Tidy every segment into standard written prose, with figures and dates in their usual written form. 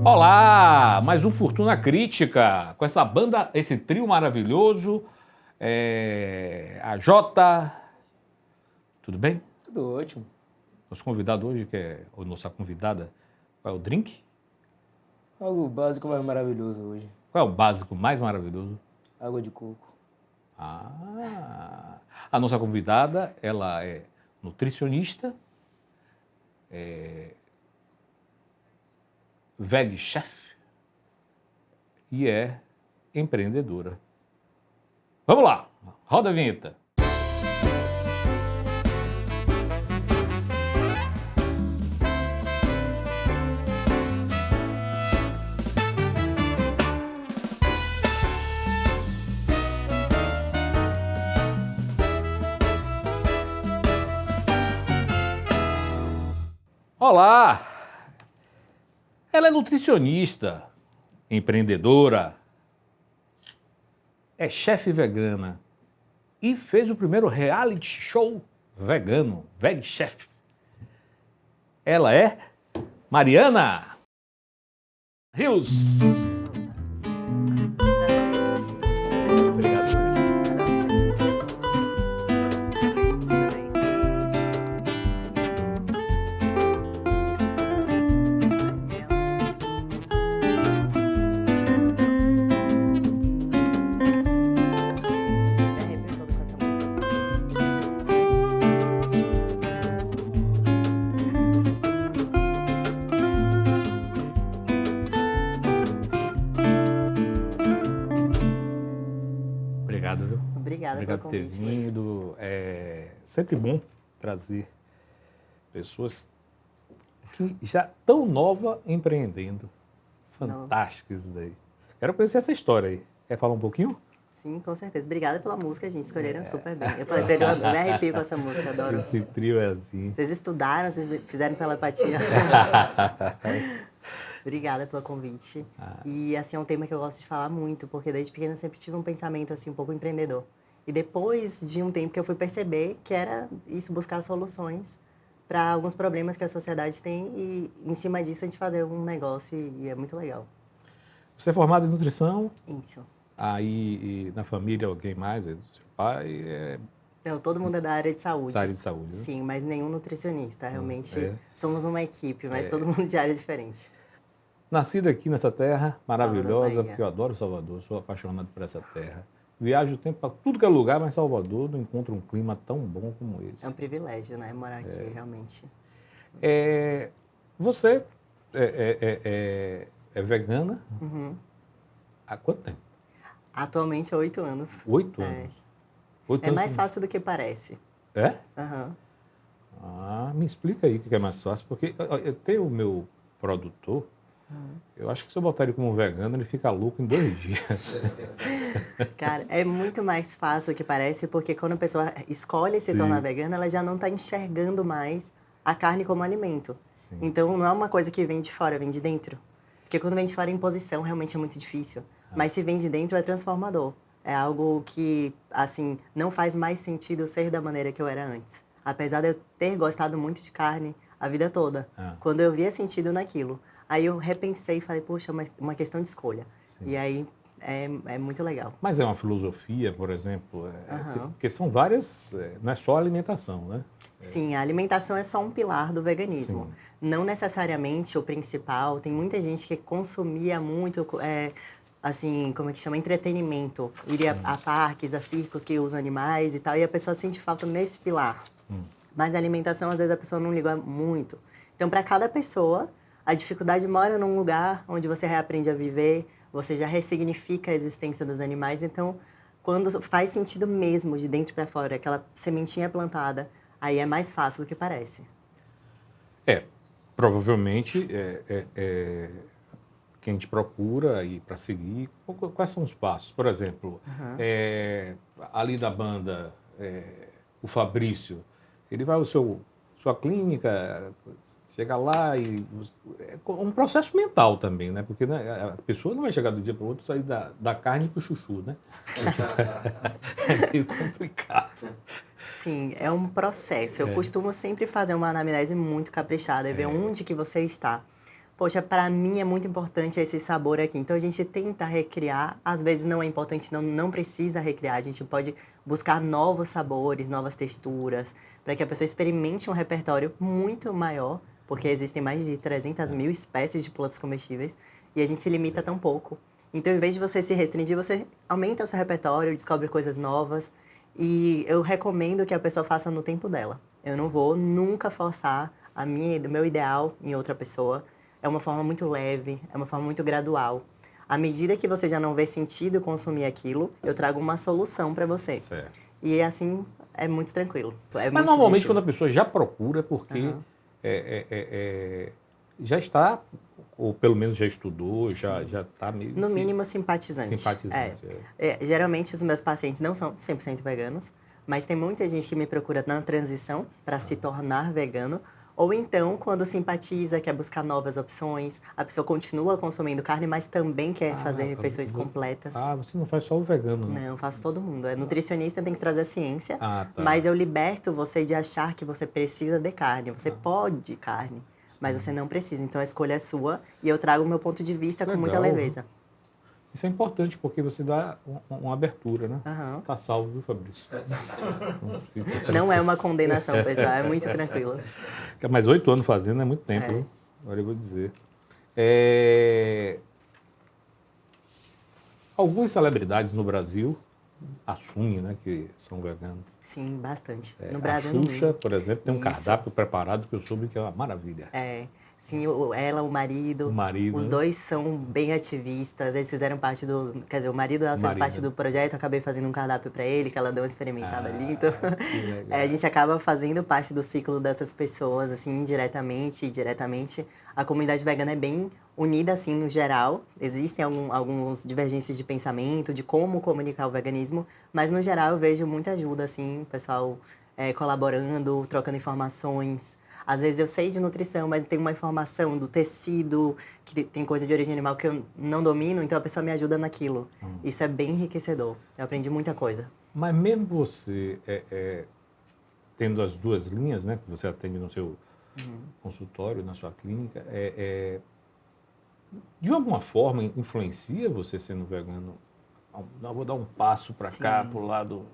Olá, mais um Fortuna Crítica, com essa banda, esse trio maravilhoso, a Jota, tudo bem? Tudo ótimo. Nosso convidado hoje, que é a nossa convidada, qual é o drink? Algo básico, mas maravilhoso hoje. Qual é o básico mais maravilhoso? Água de coco. A nossa convidada, ela é nutricionista, veg chef e é empreendedora. Vamos lá, roda a vinheta. Olá! Ela é nutricionista, empreendedora, é chefe vegana e fez o primeiro reality show vegano, Veg Chef. Ela é Mariana Rios. Obrigado, Mariana. Obrigado, viu? Obrigada Obrigado pelo por ter convite. vindo. É sempre bom trazer pessoas que já tão nova empreendendo. Fantástico isso daí. Quero conhecer essa história aí. Quer falar um pouquinho? Sim, com certeza. Obrigada pela música, gente. Escolheram super bem. Eu falei, eu me arrepio com essa música, adoro. Esse trio é assim. Vocês estudaram, vocês fizeram telepatia. Obrigada pelo convite. E, assim, é um tema que eu gosto de falar muito, porque desde pequena eu sempre tive um pensamento, assim, um pouco empreendedor. E depois de um tempo que eu fui perceber que era isso, buscar soluções para alguns problemas que a sociedade tem e, em cima disso, a gente fazer um negócio e é muito legal. Você é formado em nutrição, Isso. aí na família alguém mais, é do seu pai, Não, todo mundo é da área de saúde. da área de saúde, né? Sim, mas nenhum nutricionista. Realmente é. somos uma equipe, mas todo mundo de área diferente. Nascido aqui nessa terra maravilhosa, Bahia. porque eu adoro Salvador, sou apaixonado por essa terra. Viajo o tempo para tudo que é lugar, mas Salvador não encontra um clima tão bom como esse. É um privilégio, né? Morar aqui, realmente. Você é vegana há quanto tempo? Atualmente, 8 anos. 8 É. anos. 8 É anos. mais fácil do que parece. É? Aham. Me explica aí o que é mais fácil, porque eu tenho o meu produtor, eu acho que se eu botar ele como vegano, ele fica louco em 2 dias. Cara, é muito mais fácil do que parece, porque quando a pessoa escolhe se Sim. tornar vegana, ela já não está enxergando mais a carne como alimento. Sim. Então, não é uma coisa que vem de fora, vem de dentro. Porque quando vem de fora, a imposição realmente é muito difícil. Mas se vem de dentro, é transformador. É algo que, assim, não faz mais sentido ser da maneira que eu era antes. Apesar de eu ter gostado muito de carne a vida toda. Quando eu via sentido naquilo. Aí eu repensei e falei, poxa, uma questão de escolha. Sim. E aí é muito legal. Mas é uma filosofia, por exemplo, porque são várias, não é só alimentação, né? Sim, a alimentação é só um pilar do veganismo. Sim. Não necessariamente o principal. Tem muita gente que consumia muito, assim, como é que chama? Entretenimento. Iria a parques, a circos que usam animais e tal, e a pessoa sente falta nesse pilar. Mas a alimentação, às vezes, a pessoa não liga muito. Então, para cada pessoa, a dificuldade mora num lugar onde você reaprende a viver, você já ressignifica a existência dos animais. Então, quando faz sentido mesmo, de dentro para fora, aquela sementinha plantada, aí é mais fácil do que parece. Provavelmente quem te procura e para seguir, quais são os passos? Por exemplo, ali da banda, o Fabrício, ele vai ao sua clínica, chega lá e... É um processo mental também, né? Porque né, a pessoa não vai chegar do dia para o outro sair da carne para o chuchu, né? É meio complicado. Sim, é um processo. Eu costumo sempre fazer uma anamnese muito caprichada e ver onde que você está. Poxa, para mim é muito importante esse sabor aqui. Então a gente tenta recriar. Às vezes não é importante, não precisa recriar. A gente pode buscar novos sabores, novas texturas, para que a pessoa experimente um repertório muito maior, porque existem mais de 300 mil espécies de plantas comestíveis e a gente se limita tão pouco. Então, em vez de você se restringir, você aumenta o seu repertório, descobre coisas novas. E eu recomendo que a pessoa faça no tempo dela. Eu não vou nunca forçar o meu ideal em outra pessoa. É uma forma muito leve, é uma forma muito gradual. À medida que você já não vê sentido consumir aquilo, eu trago uma solução para você. Certo. E assim, é muito tranquilo. É Mas muito normalmente digestivo. quando a pessoa já procura é porque já está, ou pelo menos já estudou, já está meio... No mínimo, simpatizante. Simpatizante, Geralmente, os meus pacientes não são 100% veganos, mas tem muita gente que me procura na transição para se tornar vegano, ou então, quando simpatiza, quer buscar novas opções, a pessoa continua consumindo carne, mas também quer fazer refeições completas. Ah, você não faz só o vegano, né? Não, eu faço todo mundo. Nutricionista tem que trazer a ciência, Ah, tá. mas eu liberto você de achar que você precisa de carne. Você pode carne, mas você não precisa. Então, a escolha é sua e eu trago o meu ponto de vista com muita Legal. leveza. Isso é importante porque você dá uma abertura, né? Aham. Tá salvo, viu, Fabrício? Não é uma condenação, pessoal. É muito tranquilo. Mas 8 anos fazendo é muito tempo, viu? Agora eu vou dizer. Algumas celebridades no Brasil assumem, né, que são veganos. Sim, bastante. No A Brasil, no Xuxa, mundo. por exemplo, tem um Isso. cardápio preparado que eu soube que é uma maravilha. Sim, ela, o marido. O marido, Os né? dois são bem ativistas. Eles fizeram parte do... Quer dizer, o marido dela fez parte do projeto. Eu acabei fazendo um cardápio para ele, que ela deu uma experimentada ali. Então, que legal. a gente acaba fazendo parte do ciclo dessas pessoas, assim, indiretamente e diretamente. A comunidade vegana é bem unida, assim, no geral. Existem alguns divergências de pensamento, de como comunicar o veganismo. Mas, no geral, eu vejo muita ajuda, assim, o pessoal colaborando, trocando informações. Às vezes eu sei de nutrição, mas tem uma informação do tecido, que tem coisa de origem animal que eu não domino, então a pessoa me ajuda naquilo. Isso é bem enriquecedor. Eu aprendi muita coisa. Mas mesmo você tendo as duas linhas, né, que você atende no seu consultório, na sua clínica, de alguma forma influencia você sendo vegano? Não, vou dar um passo para cá, para o lado...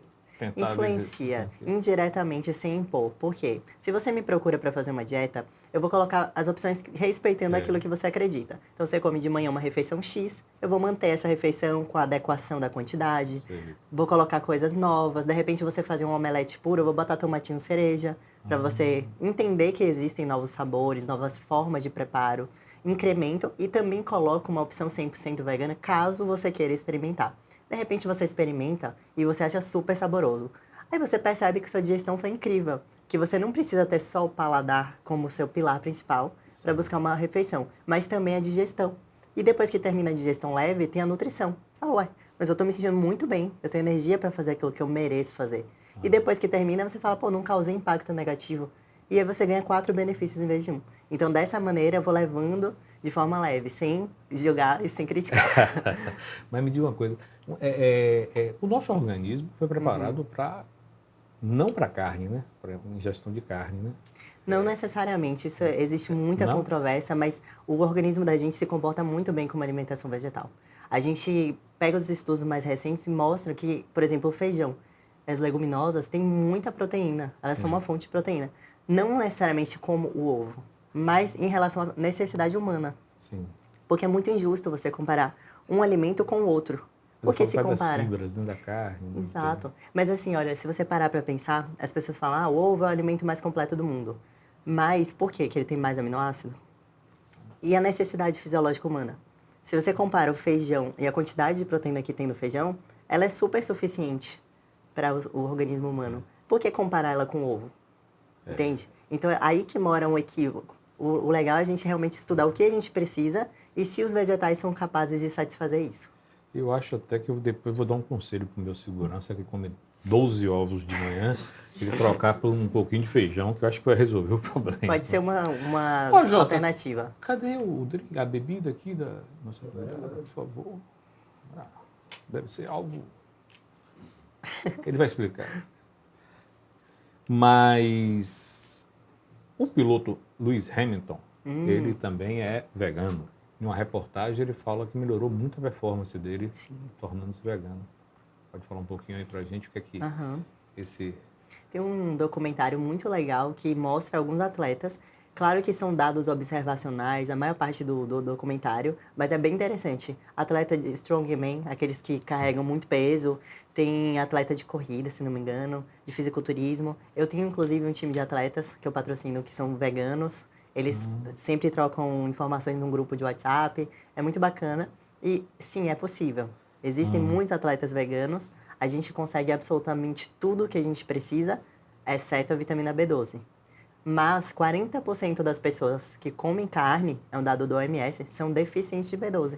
Influencia indiretamente sem impor. Por quê? Se você me procura para fazer uma dieta, eu vou colocar as opções respeitando aquilo que você acredita. Então, você come de manhã uma refeição X, eu vou manter essa refeição com a adequação da quantidade, vou colocar coisas novas. De repente, você fazer um omelete puro, eu vou botar tomatinho cereja, para você entender que existem novos sabores, novas formas de preparo. Incremento e também coloco uma opção 100% vegana, caso você queira experimentar. De repente você experimenta e você acha super saboroso. Aí você percebe que sua digestão foi incrível, que você não precisa ter só o paladar como seu pilar principal para buscar uma refeição, mas também a digestão. E depois que termina a digestão leve, tem a nutrição. Você fala, ué, mas eu tô me sentindo muito bem, eu tenho energia para fazer aquilo que eu mereço fazer. E depois que termina, você fala, pô, não causei impacto negativo. E aí você ganha 4 benefícios em vez de 1. Então, dessa maneira, eu vou levando de forma leve, sem julgar e sem criticar. Mas me diga uma coisa, o nosso organismo foi preparado para, não para carne, né? Para ingestão de carne, né? Não necessariamente, existe muita controvérsia, mas o organismo da gente se comporta muito bem com uma alimentação vegetal. A gente pega os estudos mais recentes e mostra que, por exemplo, o feijão, as leguminosas têm muita proteína, elas são uma fonte de proteína. Não necessariamente como o ovo, mas em relação à necessidade humana. Sim. Porque é muito injusto você comparar um alimento com o outro. Porque se compara. Das fibras dentro da carne. Exato. Mas assim, olha, se você parar para pensar, as pessoas falam, o ovo é o alimento mais completo do mundo. Mas por quê? Que ele tem mais aminoácido? E a necessidade fisiológica humana? Se você compara o feijão e a quantidade de proteína que tem no feijão, ela é super suficiente para o organismo humano. Por que comparar ela com o ovo? Entende? Então, é aí que mora um equívoco. O legal é a gente realmente estudar o que a gente precisa e se os vegetais são capazes de satisfazer isso. Eu acho até que eu depois vou dar um conselho para o meu segurança, que quando ele 12 ovos de manhã, ele trocar por um pouquinho de feijão, que eu acho que vai resolver o problema. Pode ser uma Ó, Jota, alternativa. cadê o drink, a bebida aqui da nossa convidada, por favor? Ah, deve ser algo... Ele vai explicar. Mas o piloto Lewis Hamilton, ele também é vegano. Em uma reportagem ele fala que melhorou muito a performance dele, tornando-se vegano. Pode falar um pouquinho aí pra gente o que é que esse... Tem um documentário muito legal que mostra alguns atletas. Claro que são dados observacionais, a maior parte do documentário, mas é bem interessante. Atleta de strongman, aqueles que carregam muito peso. Tem atleta de corrida, se não me engano, de fisiculturismo. Eu tenho, inclusive, um time de atletas que eu patrocino que são veganos. Eles sempre trocam informações num grupo de WhatsApp. É muito bacana. E, sim, é possível. Existem muitos atletas veganos. A gente consegue absolutamente tudo que a gente precisa, exceto a vitamina B12. Mas 40% das pessoas que comem carne, é um dado do OMS, são deficientes de B12.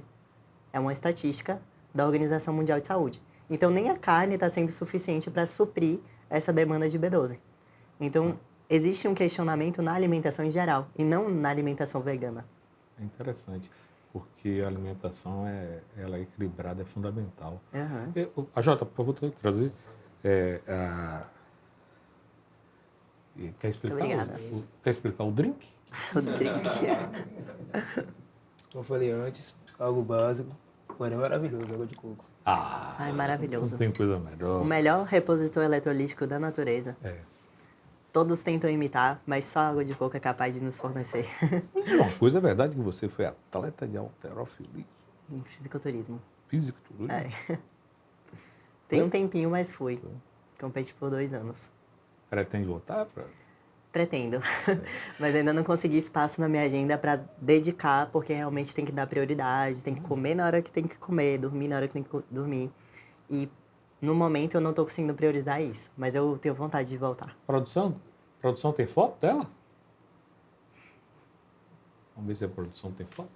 É uma estatística da Organização Mundial de Saúde. Então, nem a carne está sendo suficiente para suprir essa demanda de B12. Então, existe um questionamento na alimentação em geral, e não na alimentação vegana. É interessante, porque a alimentação, ela é equilibrada, é fundamental. A Jota, por favor, trazer... Quer explicar o drink? O drink. Como eu falei antes, algo básico, porém maravilhoso, água de coco. Ai, maravilhoso. Não tem coisa melhor. O melhor repositor eletrolítico da natureza. Todos tentam imitar, mas só a água de coco é capaz de nos fornecer. Uma coisa é verdade que você foi atleta de halterofilismo. Em fisiculturismo. Fisiculturismo? Tem um tempinho, mas fui. Competi por 2 anos. Pretende voltar? Pretendo. Mas ainda não consegui espaço na minha agenda para dedicar, porque realmente tem que dar prioridade, tem que comer na hora que tem que comer, dormir na hora que tem que dormir. E no momento eu não estou conseguindo priorizar isso, mas eu tenho vontade de voltar. Produção? Produção tem foto dela? Vamos ver se a produção tem foto.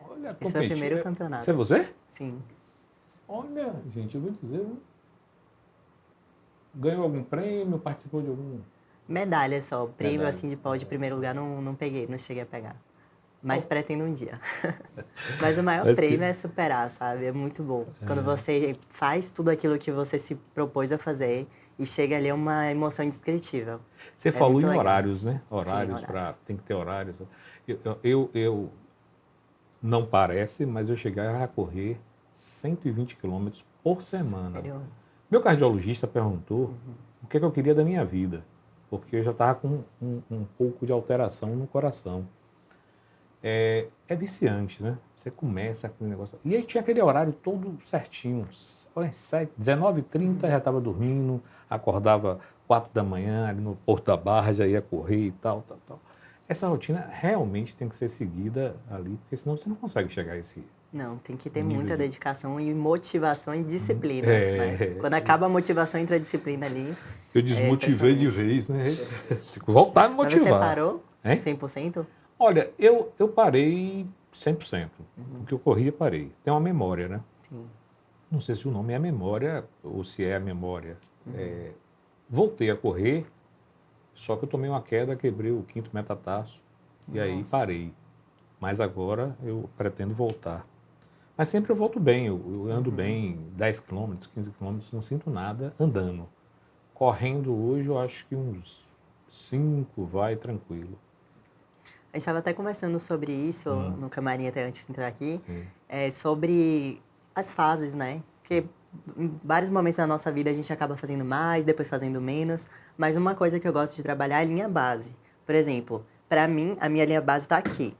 Olha, esse foi o primeiro campeonato. Esse é você? Sim. Olha, gente, eu vou dizer, ganhou algum prêmio, participou de algum... Medalha só. Prêmio Medalha. assim de pódio, primeiro lugar, não peguei, não cheguei a pegar. Mas pretendo um dia. Mas o maior prêmio é superar, sabe? É muito bom. Quando você faz tudo aquilo que você se propôs a fazer e chega ali, é uma emoção indescritível. Você falou em legal. horários, né? Horários, Sim, tem que ter horários. Eu não parece, mas eu cheguei a correr 120 quilômetros por semana. Sério? Meu cardiologista perguntou o que eu queria da minha vida, porque eu já estava com um pouco de alteração no coração. É viciante, né? Você começa aquele negócio... E aí tinha aquele horário todo certinho. 19h30 já estava dormindo, acordava 4 da manhã, ali no Porto da Barra, já ia correr e tal. Essa rotina realmente tem que ser seguida ali, porque senão você não consegue chegar a esse... Não, tem que ter nível muita de... dedicação e motivação e disciplina. Né? Quando acaba a motivação, entra a disciplina ali. Eu desmotivei de vez, né? Tem que voltar a me Mas motivar. você parou? Hein? 100%? Olha, eu parei 100%. O que eu corria, parei. Tem uma memória, né? Sim. Não sei se o nome é memória ou se é a memória. Voltei a correr, só que eu tomei uma queda, quebrei o 5º metatarso e aí parei. Mas agora eu pretendo voltar. Mas sempre eu volto bem, eu ando bem 10 quilômetros, 15 quilômetros, não sinto nada andando. Correndo hoje, eu acho que uns 5 vai tranquilo. A gente estava até conversando sobre isso no camarim até antes de entrar aqui, Sim. sobre as fases, né? Porque em vários momentos da nossa vida a gente acaba fazendo mais, depois fazendo menos, mas uma coisa que eu gosto de trabalhar é a linha base. Por exemplo, para mim, a minha linha base está aqui.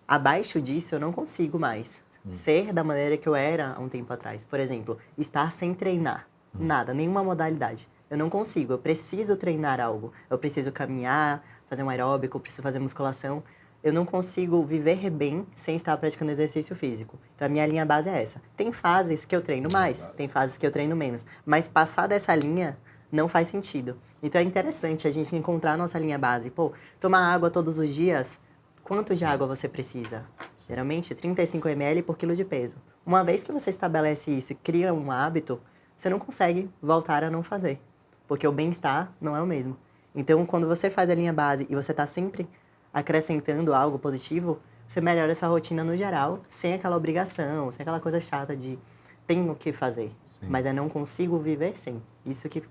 Abaixo disso, eu não consigo mais ser da maneira que eu era há um tempo atrás. Por exemplo, estar sem treinar. Nada, nenhuma modalidade. Eu não consigo, eu preciso treinar algo. Eu preciso caminhar, fazer um aeróbico, eu preciso fazer musculação. Eu não consigo viver bem sem estar praticando exercício físico. Então, a minha linha base é essa. Tem fases que eu treino mais, tem fases que eu treino menos. Mas passar dessa linha não faz sentido. Então, é interessante a gente encontrar a nossa linha base. Pô, tomar água todos os dias, quanto de água você precisa? Geralmente, 35 ml por quilo de peso. Uma vez que você estabelece isso e cria um hábito, você não consegue voltar a não fazer, porque o bem-estar não é o mesmo. Então, quando você faz a linha base e você está sempre acrescentando algo positivo, você melhora essa rotina no geral, sem aquela obrigação, sem aquela coisa chata de tenho que fazer, Sim. mas eu não consigo viver sem. Isso que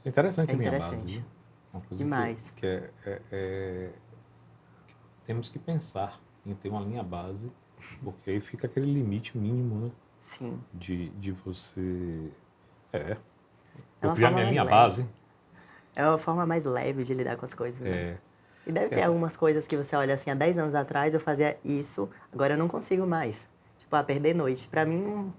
É interessante é a linha interessante. base. Viu? Uma coisa Demais. que temos que pensar em ter uma linha base, porque aí fica aquele limite mínimo, né? Sim. De você... É eu uma criar forma minha mais linha leve. base. É uma forma mais leve de lidar com as coisas, né? É, E deve ter algumas coisas que você olha assim, há 10 anos atrás eu fazia isso, agora eu não consigo mais. Tipo, perder noite. Pra mim,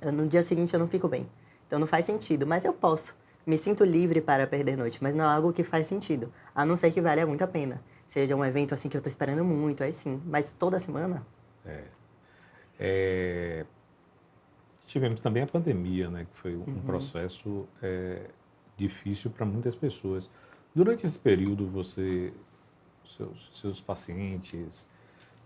no dia seguinte eu não fico bem. Então não faz sentido, mas eu posso. Me sinto livre para perder noite, mas não é algo que faz sentido. A não ser que valha muito a pena. Seja um evento assim que eu tô esperando muito, aí sim. Mas toda semana? tivemos também a pandemia, né? Que foi um processo difícil para muitas pessoas. Durante esse período, seus pacientes,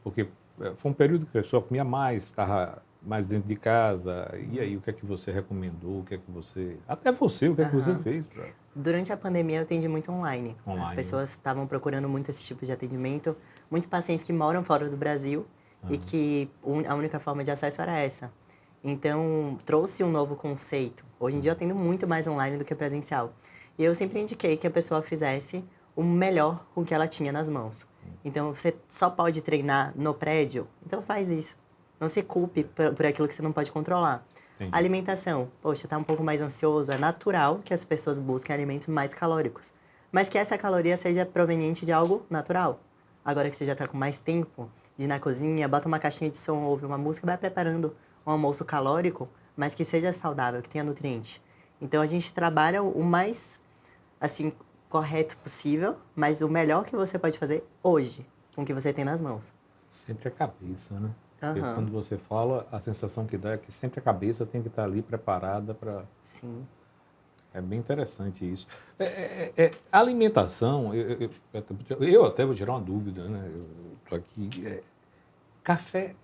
porque foi um período que a pessoa comia mais, estava mais dentro de casa. E aí, o que é que você recomendou? O que é que você... Até você, o que é que você fez para... Durante a pandemia eu atendi muito online. Online, As pessoas estavam procurando muito esse tipo de atendimento. Muitos pacientes que moram fora do Brasil e que a única forma de acesso era essa. Então, trouxe um novo conceito. Hoje em dia eu atendo muito mais online do que presencial. E eu sempre indiquei que a pessoa fizesse o melhor com o que ela tinha nas mãos. Então, você só pode treinar no prédio, então faz isso. Não se culpe por aquilo que você não pode controlar. Entendi. Alimentação. Poxa, tá um pouco mais ansioso. É natural que as pessoas busquem alimentos mais calóricos. Mas que essa caloria seja proveniente de algo natural. Agora que você já tá com mais tempo de ir na cozinha, bota uma caixinha de som, ouve uma música, vai preparando um almoço calórico, mas que seja saudável, que tenha nutriente. Então, a gente trabalha o mais, assim, correto possível, mas o melhor que você pode fazer hoje, com o que você tem nas mãos. Sempre a cabeça, né? Porque Aham. quando você fala, a sensação que dá é que sempre a cabeça tem que estar ali preparada para... Sim. É bem interessante isso. A alimentação, eu até vou tirar uma dúvida, né? Eu estou aqui. Café,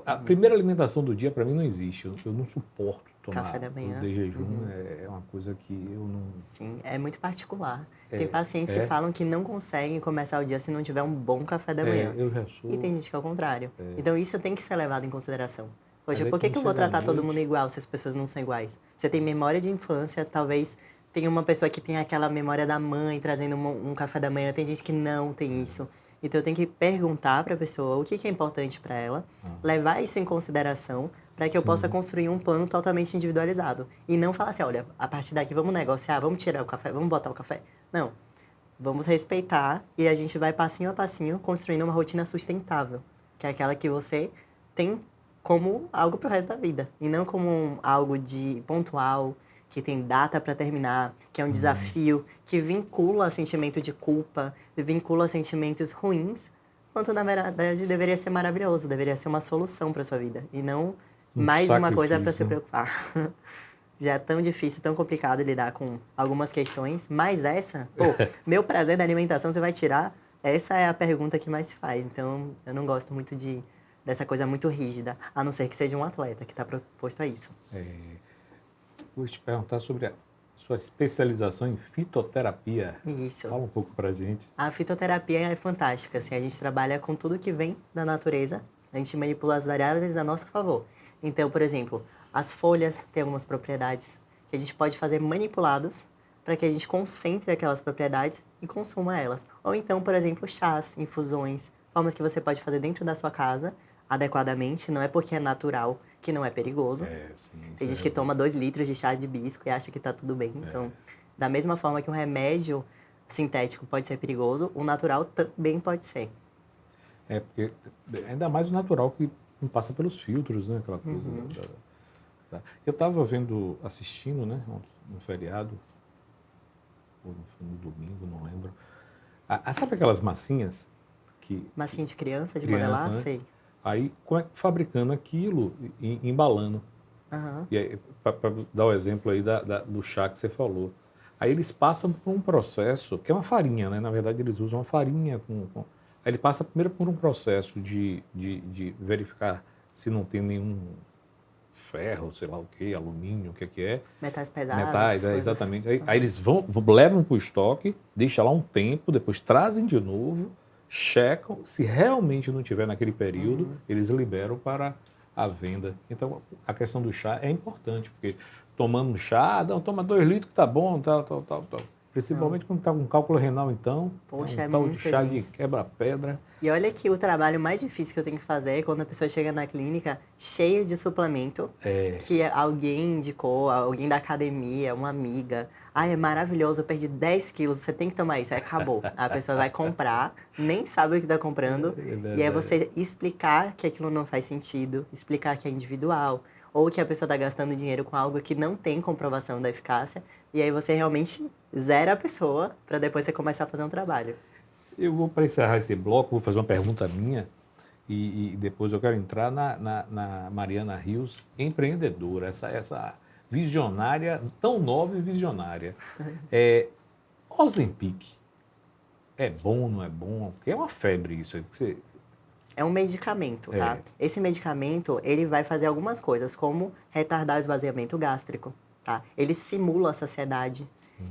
a primeira alimentação do dia para mim não existe. Eu não suporto tomar Café da manhã. de jejum. É uma coisa que eu não... Sim, é muito particular. Tem pacientes que falam que não conseguem começar o dia se não tiver um bom café da manhã. Eu já sou... E tem gente que é o contrário. Então, isso tem que ser levado em consideração. Poxa, Mas aí por que quando eu vou chega à tratar todo noite- mundo igual se as pessoas não são iguais? Você tem memória de infância, talvez tenha uma pessoa que tem aquela memória da mãe trazendo um café da manhã, tem gente que não tem isso. Então, eu tenho que perguntar para a pessoa o que é importante para ela, levar isso em consideração para que eu possa construir um plano totalmente individualizado. E não falar assim, olha, a partir daqui vamos negociar, vamos tirar o café, vamos botar o café. Não. Vamos respeitar e a gente vai passinho a passinho construindo uma rotina sustentável, que é aquela que você tem como algo pro resto da vida e não como algo de pontual, que tem data para terminar, que é um desafio, que vincula sentimento de culpa, vincula sentimentos ruins, quanto na verdade deveria ser maravilhoso, deveria ser uma solução para sua vida e não mais uma coisa para se sacrifício. preocupar. Já é tão difícil, tão complicado lidar com algumas questões, mas essa, meu prazer da alimentação você vai tirar? Essa é a pergunta que mais se faz. Então, eu não gosto muito dessa coisa muito rígida, a não ser que seja um atleta que está proposto a isso. Vou te perguntar sobre a sua especialização em fitoterapia. Isso. Fala um pouco pra gente. A fitoterapia é fantástica, assim, a gente trabalha com tudo que vem da natureza, a gente manipula as variáveis a nosso favor. Então, por exemplo, as folhas têm algumas propriedades que a gente pode fazer manipulados para que a gente concentre aquelas propriedades e consuma elas. Ou então, por exemplo, chás, infusões, formas que você pode fazer dentro da sua casa adequadamente, não é porque é natural que não é perigoso. Sim, Tem gente que toma 2 litros de chá de hibisco e acha que tá tudo bem. Então, da mesma forma que um remédio sintético pode ser perigoso, o natural também pode ser. Porque ainda mais o natural que não passa pelos filtros, né? Aquela coisa Eu estava assistindo, né? No feriado, ou no domingo, não lembro. Sabe aquelas massinhas que... Massinha de criança, de Criança, modelar? né? Sei. Aí, fabricando aquilo e embalando. Aham. E aí, para dar o exemplo aí do chá que você falou. Aí eles passam por um processo, que é uma farinha, né? Na verdade, eles usam uma farinha Aí ele passa primeiro por um processo de verificar se não tem nenhum ferro, sei lá o que, alumínio, o que é. Metais pesados. Metais, essas coisas. exatamente. Aí eles levam para o estoque, deixam lá um tempo, depois trazem de novo, checam. Se realmente não tiver naquele período, eles liberam para a venda. Então, a questão do chá é importante, porque tomando chá, não, toma 2 litros que tá bom, tal. Principalmente quando está com cálculo renal, então. Poxa, é tal de muita chá gente. de quebra-pedra. E olha que o trabalho mais difícil que eu tenho que fazer é quando a pessoa chega na clínica cheia de suplemento que alguém indicou, alguém da academia, uma amiga. Ai, é maravilhoso, eu perdi 10 quilos, você tem que tomar isso. Aí acabou. A pessoa vai comprar, nem sabe o que está comprando. E aí você explicar que aquilo não faz sentido, explicar que é individual, ou que a pessoa está gastando dinheiro com algo que não tem comprovação da eficácia. E aí você realmente zera a pessoa para depois você começar a fazer um trabalho. Eu vou, para encerrar esse bloco, vou fazer uma pergunta minha e depois eu quero entrar na Mariana Rios, empreendedora, essa visionária, tão nova e visionária. Ozempic, é bom, não é bom? Porque é uma febre isso. É um medicamento, tá? Esse medicamento, ele vai fazer algumas coisas, como retardar o esvaziamento gástrico, tá? Ele simula a saciedade.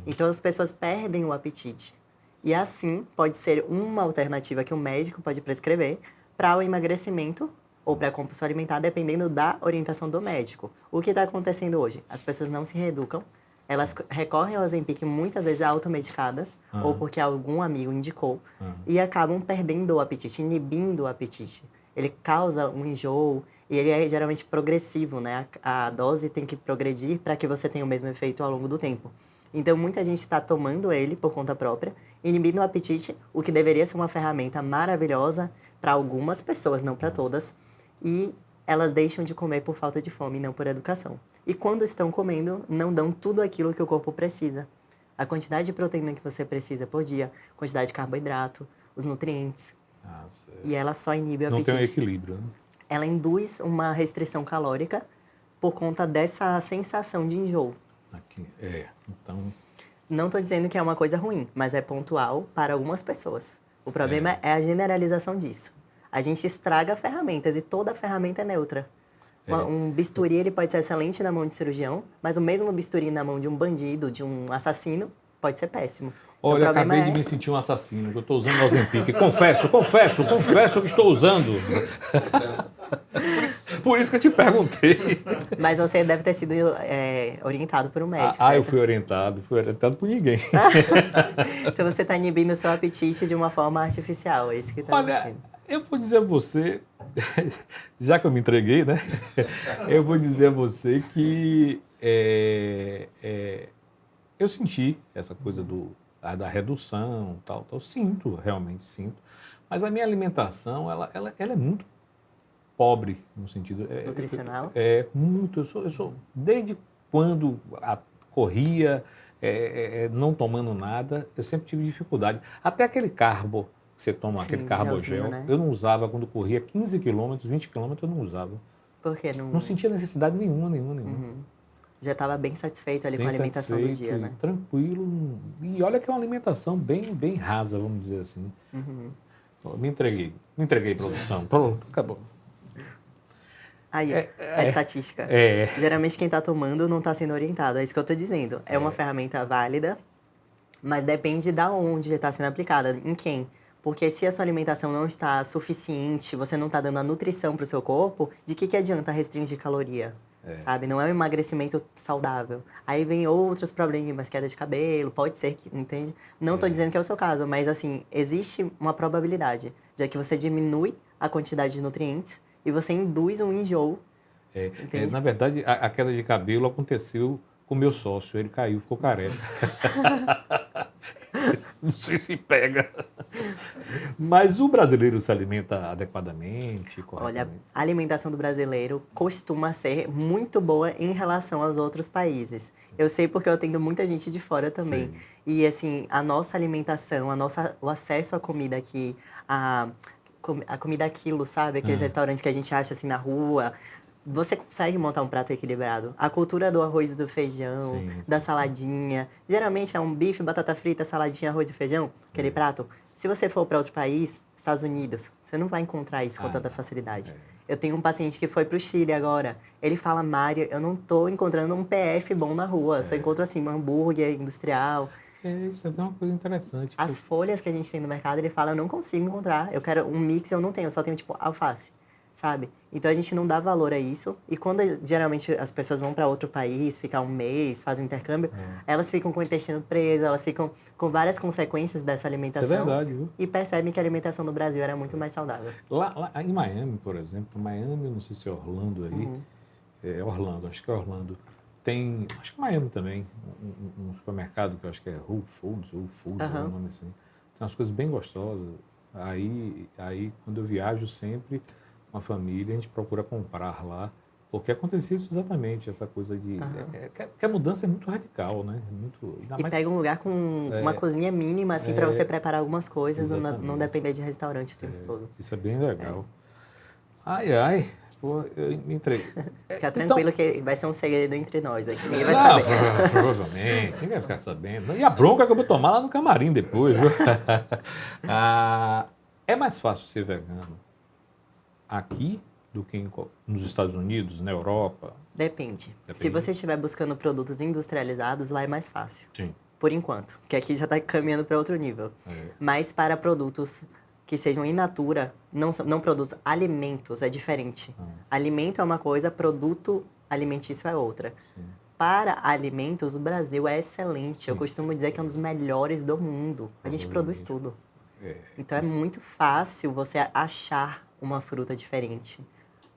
Então, as pessoas perdem o apetite. E assim, pode ser uma alternativa que o médico pode prescrever para o emagrecimento ou para a compulsão alimentar, dependendo da orientação do médico. O que está acontecendo hoje? As pessoas não se reeducam, elas recorrem ao Ozempic muitas vezes automedicadas, ou porque algum amigo indicou, e acabam perdendo o apetite, inibindo o apetite. Ele causa um enjoo, e ele é geralmente progressivo, né? A dose tem que progredir para que você tenha o mesmo efeito ao longo do tempo. Então, muita gente está tomando ele por conta própria, inibindo o apetite, o que deveria ser uma ferramenta maravilhosa para algumas pessoas, não para todas, e elas deixam de comer por falta de fome, não por educação. E quando estão comendo, não dão tudo aquilo que o corpo precisa. A quantidade de proteína que você precisa por dia, quantidade de carboidrato, os nutrientes. E ela só inibe o apetite. Não tem um equilíbrio, né? Ela induz uma restrição calórica por conta dessa sensação de enjoo. Então... Não estou dizendo que é uma coisa ruim, mas é pontual para algumas pessoas. O problema é a generalização disso. A gente estraga ferramentas e toda ferramenta é neutra. Um bisturi ele pode ser excelente na mão de cirurgião, mas o mesmo bisturi na mão de um bandido, de um assassino, pode ser péssimo. Olha, eu acabei de me sentir um assassino, que eu estou usando o Ozempic. Confesso que estou usando. Por isso que eu te perguntei. Mas você deve ter sido orientado por um médico. Eu fui orientado por ninguém. Então você está inibindo o seu apetite de uma forma artificial, é isso que está acontecendo. Eu vou dizer a você, já que eu me entreguei, né? Eu vou dizer a você que eu senti essa coisa da redução, tal. Realmente sinto. Mas a minha alimentação, ela é muito pobre, no sentido... Nutricional? Muito. Eu sou desde quando corria, não tomando nada, eu sempre tive dificuldade. Até aquele carbo que você toma, aquele carbogel, né? Eu não usava quando corria 15 quilômetros, 20 quilômetros, eu não usava. Por quê? Não sentia necessidade nenhuma. Já estava bem satisfeito ali com a alimentação do dia, né? Tranquilo. E olha que é uma alimentação bem rasa, vamos dizer assim. Me entreguei, produção. Pronto, acabou. Aí, a estatística. Geralmente quem está tomando não está sendo orientado, é isso que eu estou dizendo. É uma ferramenta válida, mas depende de onde está sendo aplicada, em quem. Porque se a sua alimentação não está suficiente, você não está dando a nutrição para o seu corpo, de que adianta restringir caloria? Sabe? Não é um emagrecimento saudável. Aí vem outros problemas, queda de cabelo, pode ser que, entende? Não estou dizendo que é o seu caso, mas assim, existe uma probabilidade de que você diminui a quantidade de nutrientes e você induz um enjoo. Na verdade, a queda de cabelo aconteceu com o meu sócio. Ele caiu, ficou careca. Não sei se pega. Mas o brasileiro se alimenta adequadamente, corretamente? Olha, a alimentação do brasileiro costuma ser muito boa em relação aos outros países. Eu sei porque eu atendo muita gente de fora também. Sim. E assim, a nossa alimentação, o acesso à comida aqui, a comida a quilo, sabe? Aqueles restaurantes que a gente acha assim na rua, você consegue montar um prato equilibrado. A cultura do arroz e do feijão, Sim. da saladinha. Geralmente é um bife, batata frita, saladinha, arroz e feijão, aquele prato. Se você for para outro país, Estados Unidos, você não vai encontrar isso com tanta facilidade. Eu tenho um paciente que foi para o Chile agora. Ele fala, Mário, eu não estou encontrando um PF bom na rua. Só encontro assim, um hambúrguer industrial. Isso é uma coisa interessante. As folhas que a gente tem no mercado, ele fala, eu não consigo encontrar. Eu quero um mix, eu não tenho, eu só tenho tipo alface, sabe? Então a gente não dá valor a isso. E quando geralmente as pessoas vão para outro país, ficar um mês, fazem um intercâmbio, elas ficam com o intestino preso, elas ficam com várias consequências dessa alimentação. Isso é verdade, viu? E percebem que a alimentação no Brasil era muito mais saudável. Lá em Miami, por exemplo, Miami, eu não sei se é Orlando aí, é Orlando, acho que é Orlando. Tem, acho que Miami também, um supermercado que eu acho que é Whole Foods, é um nome assim. Tem umas coisas bem gostosas. Aí quando eu viajo sempre com a família, a gente procura comprar lá, porque acontecia isso exatamente, essa coisa de... que a mudança é muito radical, né? E pega um lugar com uma cozinha mínima, assim, para você preparar algumas coisas, não depender de restaurante o tempo todo. Isso é bem legal. Ai, pô, eu me entreguei. Fica tranquilo que vai ser um segredo entre nós aqui, ninguém vai saber. Provavelmente, ninguém vai ficar sabendo. E a bronca que eu vou tomar lá no camarim depois, viu? É mais fácil ser vegano aqui do que nos Estados Unidos, na Europa? Depende. Se você estiver buscando produtos industrializados, lá é mais fácil. Sim. Por enquanto, porque aqui já está caminhando para outro nível. Mas para produtos que sejam in natura, não produtos, alimentos, é diferente. Alimento é uma coisa, produto alimentício é outra. Sim. Para alimentos, o Brasil é excelente. Eu costumo dizer que é um dos melhores do mundo. A gente produz tudo. Então é muito fácil você achar uma fruta diferente.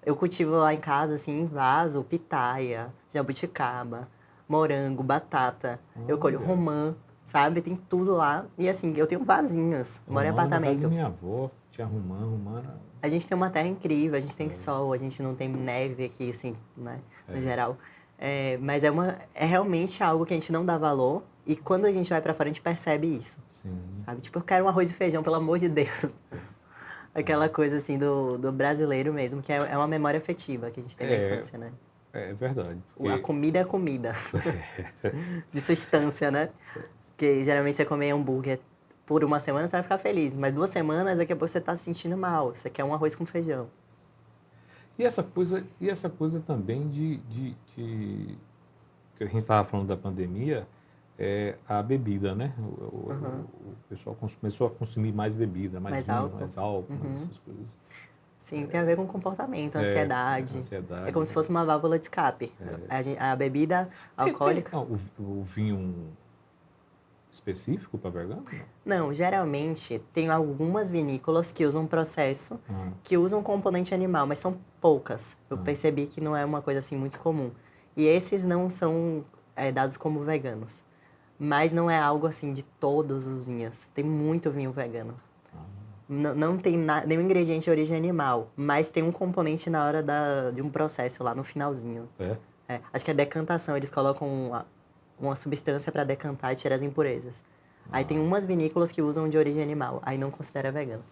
Eu cultivo lá em casa, assim, em vaso, pitaia, jabuticaba, morango, batata. Eu colho romã, sabe? Tem tudo lá. E assim, eu tenho vasinhos. Moro em apartamento. Na minha avó tinha romã. A gente tem uma terra incrível, a gente tem sol, a gente não tem neve aqui, assim, né? No geral. Mas é realmente algo que a gente não dá valor. E quando a gente vai pra fora, a gente percebe isso. Sim. Sabe? Tipo, eu quero um arroz e feijão, pelo amor de Deus. Aquela coisa, assim, do brasileiro mesmo, que é uma memória afetiva que a gente tem da infância, né? É verdade. A comida é comida. De substância, né? Porque geralmente você comer hambúrguer por uma semana, você vai ficar feliz. Mas 2 semanas, daqui a pouco você tá se sentindo mal. Você quer um arroz com feijão. E essa coisa também que a gente estava falando da pandemia, a bebida, né? O pessoal começou a consumir mais bebida, mais vinho, mais álcool, mais essas coisas. Sim, tem a ver com comportamento, ansiedade. É como se fosse uma válvula de escape. A bebida alcoólica... O vinho específico para vegano? Não, geralmente tem algumas vinícolas que usam um processo, que usam componente animal, mas são poucas. Eu percebi que não é uma coisa assim muito comum. E esses não são dados como veganos. Mas não é algo assim de todos os vinhos. Tem muito vinho vegano. Não tem nenhum ingrediente de origem animal, mas tem um componente na hora de um processo lá no finalzinho. Acho que é decantação. Eles colocam uma substância para decantar e tirar as impurezas. Aí tem umas vinícolas que usam de origem animal. Aí não considera vegano.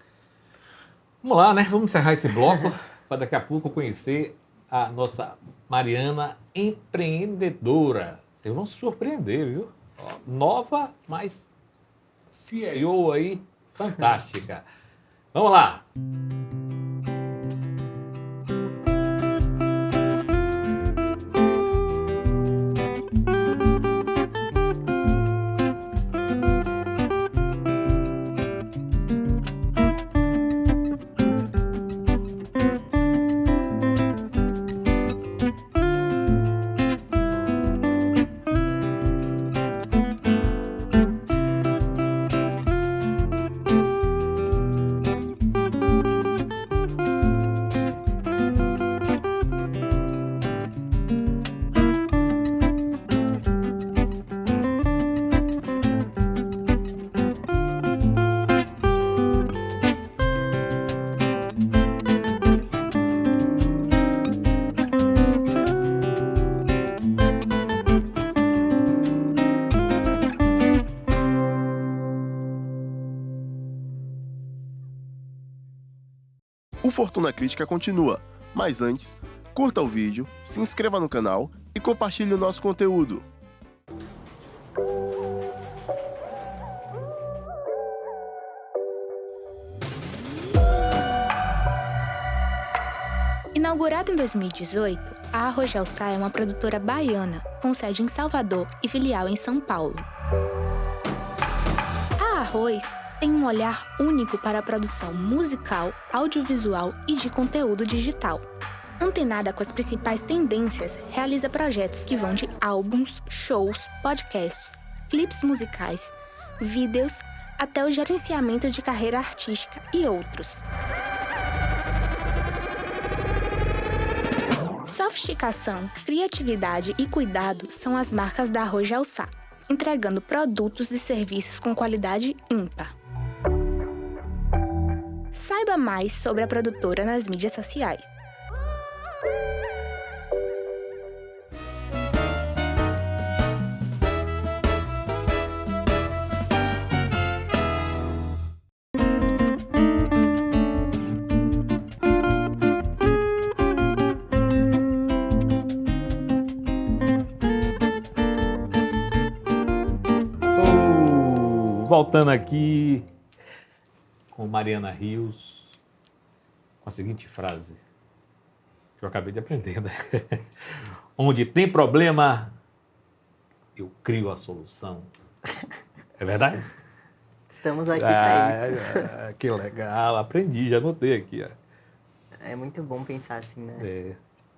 Vamos lá, né? Vamos encerrar esse bloco para daqui a pouco conhecer a nossa Mariana empreendedora. Vocês vão se surpreender, viu? Nova, mas CEO aí, fantástica. Vamos lá! O Fortuna Crítica continua, mas antes, curta o vídeo, se inscreva no canal e compartilhe o nosso conteúdo. Inaugurada em 2018, a Arrojal Sá é uma produtora baiana, com sede em Salvador e filial em São Paulo. A Arroz tem um olhar único para a produção musical, audiovisual e de conteúdo digital. Antenada com as principais tendências, realiza projetos que vão de álbuns, shows, podcasts, clipes musicais, vídeos, até o gerenciamento de carreira artística e outros. Sofisticação, criatividade e cuidado são as marcas da Arrojal Sá, entregando produtos e serviços com qualidade ímpar. Saiba mais sobre a produtora nas mídias sociais. Voltando aqui com Mariana Rios, com a seguinte frase, que eu acabei de aprender, né? Onde tem problema, eu crio a solução. É verdade? Estamos aqui para isso. Que legal, aprendi, já anotei aqui. Ó. É muito bom pensar assim, né? É.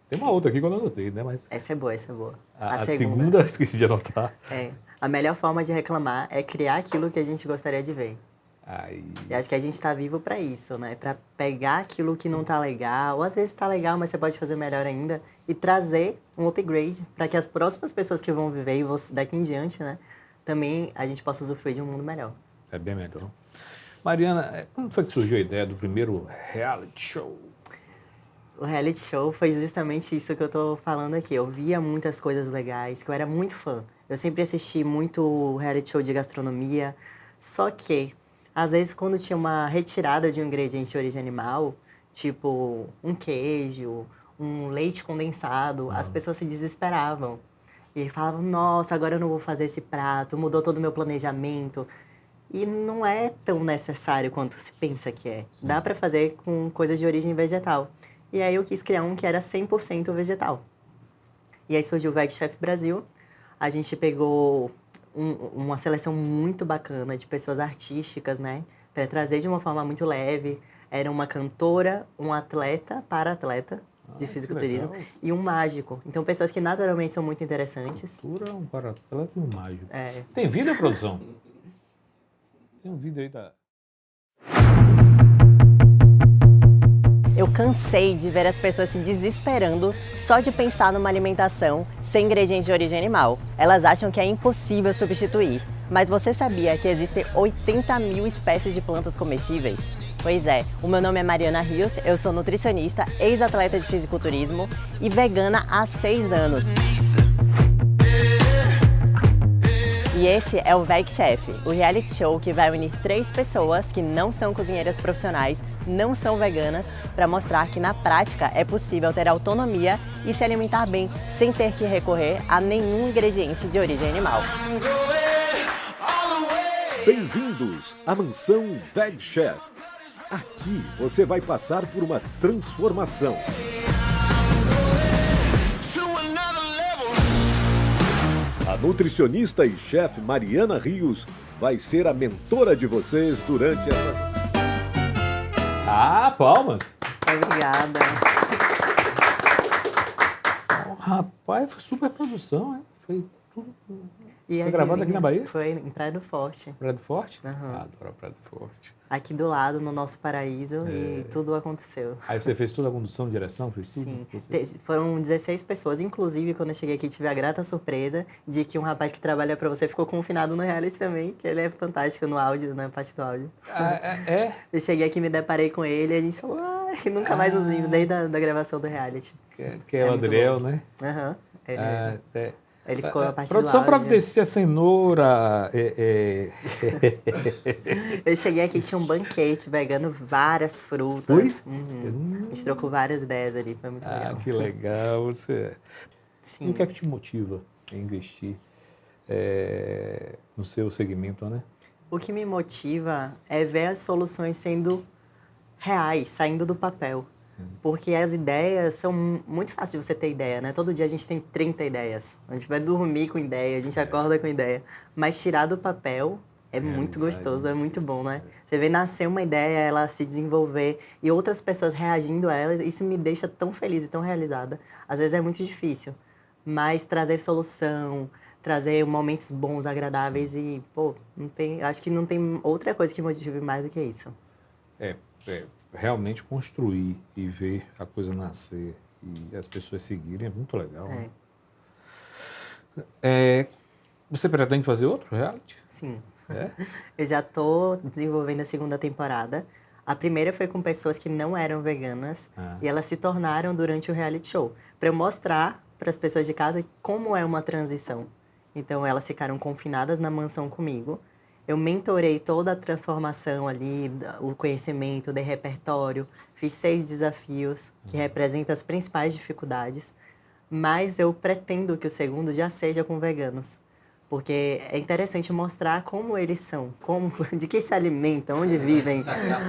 Tem uma outra aqui que eu não anotei, né? Mas Essa é boa, essa é boa. a segunda eu esqueci de anotar. É. A melhor forma de reclamar é criar aquilo que a gente gostaria de ver. Aí. E acho que a gente está vivo para isso, né? Para pegar aquilo que não tá legal, ou às vezes tá legal, mas você pode fazer melhor ainda, e trazer um upgrade para que as próximas pessoas que vão viver, e você, daqui em diante, né? Também a gente possa usufruir de um mundo melhor. É bem melhor. Mariana, como foi que surgiu a ideia do primeiro reality show? O reality show foi justamente isso que eu tô falando aqui. Eu via muitas coisas legais, que eu era muito fã. Eu sempre assisti muito reality show de gastronomia, só que, às vezes, quando tinha uma retirada de um ingrediente de origem animal, tipo um queijo, um leite condensado, as pessoas se desesperavam. E falavam, nossa, agora eu não vou fazer esse prato, mudou todo o meu planejamento. E não é tão necessário quanto se pensa que é. Dá para fazer com coisas de origem vegetal. E aí eu quis criar um que era 100% vegetal. E aí surgiu o Veg Chef Brasil. A gente pegou uma seleção muito bacana de pessoas artísticas, né? Para trazer de uma forma muito leve. Era uma cantora, um atleta, para-atleta de fisiculturismo e um mágico. Então, pessoas que naturalmente são muito interessantes. Cantora, um para-atleta e um mágico. É. Tem vídeo, produção? Tem um vídeo aí da... Eu cansei de ver as pessoas se desesperando só de pensar numa alimentação sem ingredientes de origem animal. Elas acham que é impossível substituir. Mas você sabia que existem 80 mil espécies de plantas comestíveis? Pois é, o meu nome é Mariana Rios, eu sou nutricionista, ex-atleta de fisiculturismo e vegana há 6 anos. E esse é o Veg Chef, o reality show que vai unir 3 pessoas que não são cozinheiras profissionais, não são veganas, para mostrar que na prática é possível ter autonomia e se alimentar bem sem ter que recorrer a nenhum ingrediente de origem animal. Bem-vindos à mansão Veg Chef. Aqui você vai passar por uma transformação. A nutricionista e chefe Mariana Rios vai ser a mentora de vocês durante essa... Ah, palmas! Obrigada. Oh, rapaz, foi super produção, hein? Foi tudo... E foi gravado aqui na Bahia? Foi em Praia do Forte. Praia do Forte? Uhum. Ah, adoro a Praia do Forte. Aqui do lado, no nosso paraíso, e tudo aconteceu. Aí você fez toda a condução, direção, fez tudo? Sim, Você... foram 16 pessoas. Inclusive, quando eu cheguei aqui, tive a grata surpresa de que um rapaz que trabalha pra você ficou confinado no reality também, que ele é fantástico no áudio, na parte do áudio. É? Eu cheguei aqui, me deparei com ele e a gente falou, nunca mais nos vimos, desde a da gravação do reality. Que é o muito Adriel, bom. né? Aham, ele mesmo. Ele ficou a parte Produção do áudio. providencia cenoura. Eu cheguei aqui, tinha um banquete vegano, várias frutas. Foi? Uhum. A gente trocou várias ideias ali, foi muito legal. Que legal. Você... Sim. E o que é que te motiva a investir no seu segmento, né? O que me motiva é ver as soluções sendo reais, saindo do papel. Porque as ideias são muito fáceis de você ter ideia, né? Todo dia a gente tem 30 ideias. A gente vai dormir com ideia, a gente acorda com ideia. Mas tirar do papel é muito gostoso, é muito bom, né? Você vê nascer uma ideia, ela se desenvolver e outras pessoas reagindo a ela, isso me deixa tão feliz e tão realizada. Às vezes é muito difícil, mas trazer solução, trazer momentos bons, agradáveis e, pô, acho que não tem outra coisa que motive mais do que isso. Realmente construir e ver a coisa nascer e as pessoas seguirem é muito legal. Né? Você pretende fazer outro reality? Sim. É? Eu já estou desenvolvendo a segunda temporada. A primeira foi com pessoas que não eram veganas e elas se tornaram durante o reality show. Para eu mostrar para as pessoas de casa como é uma transição. Então, elas ficaram confinadas na mansão comigo. Eu mentorei toda a transformação ali, o conhecimento, de repertório. Fiz 6 desafios que representam as principais dificuldades. Mas eu pretendo que o segundo já seja com veganos. Porque é interessante mostrar como eles são, de que se alimentam, onde vivem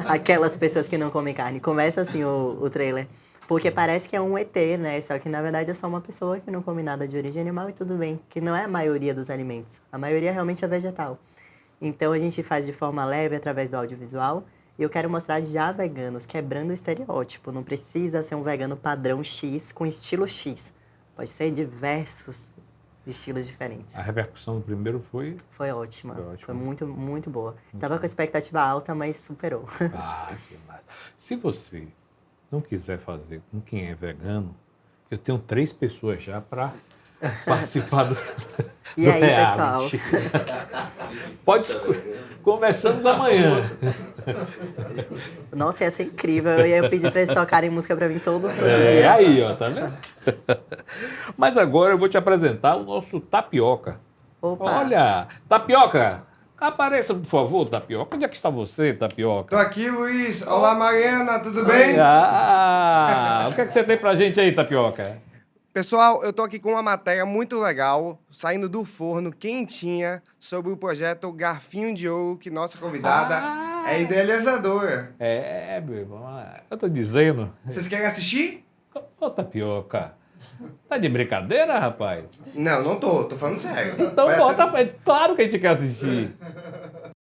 aquelas pessoas que não comem carne. Começa assim o trailer. Porque parece que é um ET, né? Só que, na verdade, é só uma pessoa que não come nada de origem animal e tudo bem. Que não é a maioria dos alimentos. A maioria realmente é vegetal. Então, a gente faz de forma leve, através do audiovisual. E eu quero mostrar já veganos, quebrando o estereótipo. Não precisa ser um vegano padrão X com estilo X. Pode ser diversos estilos diferentes. A repercussão do primeiro foi... Foi ótima. Foi muito, muito boa. Estava com a expectativa alta, mas superou. Que maravilha. Se você não quiser fazer com quem é vegano, eu tenho 3 pessoas já para participar do E aí, reality. pessoal? Pode escolher. Começamos amanhã. Nossa, ia ser incrível. Eu ia pedir para eles tocarem música para mim todos os dias. Aí, ó, tá vendo? Mas agora eu vou te apresentar o nosso Tapioca. Opa. Olha, Tapioca, apareça, por favor, Tapioca. Onde é que está você, Tapioca? Tô aqui, Luiz. Olá, Mariana, tudo bem? O que é que você tem pra gente aí, Tapioca? Pessoal, eu tô aqui com uma matéria muito legal, saindo do forno, quentinha, sobre o projeto Garfinho de Ouro, que nossa convidada é idealizadora. Meu irmão, eu tô dizendo. Vocês querem assistir? Ô, Tapioca, tá de brincadeira, rapaz? Não tô falando sério. Então bota, claro que a gente quer assistir.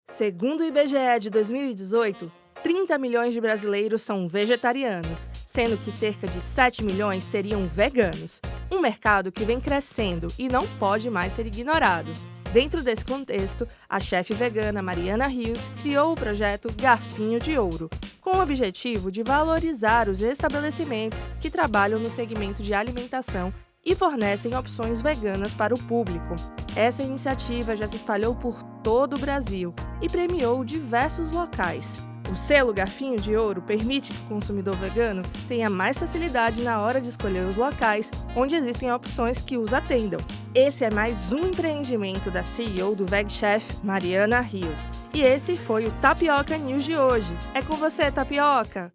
Segundo o IBGE de 2018, 30 milhões de brasileiros são vegetarianos, sendo que cerca de 7 milhões seriam veganos. Um mercado que vem crescendo e não pode mais ser ignorado. Dentro desse contexto, a chefe vegana Mariana Rios criou o projeto Garfinho de Ouro, com o objetivo de valorizar os estabelecimentos que trabalham no segmento de alimentação e fornecem opções veganas para o público. Essa iniciativa já se espalhou por todo o Brasil e premiou diversos locais. O selo Garfinho de Ouro permite que o consumidor vegano tenha mais facilidade na hora de escolher os locais onde existem opções que os atendam. Esse é mais um empreendimento da CEO do VegChef, Mariana Rios. E esse foi o Tapioca News de hoje. É com você, Tapioca!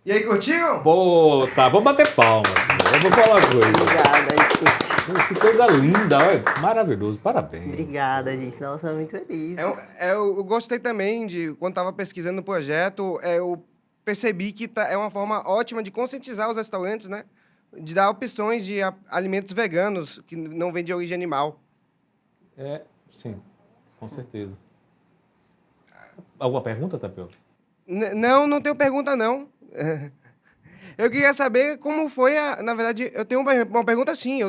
E aí, curtiram? Pô, tá, vamos bater palmas. Eu vou falar uma coisa. Obrigada, escute. Que coisa linda, olha, maravilhoso, parabéns. Obrigada, gente. Nossa, eu muito feliz. Eu gostei também quando estava pesquisando o projeto, eu percebi que é uma forma ótima de conscientizar os restaurantes, né? De dar opções de alimentos veganos que não vêm de origem animal. Sim, com certeza. Alguma pergunta, Tapioca? Não tenho pergunta, não. Eu queria saber como foi Na verdade, eu tenho uma pergunta sim,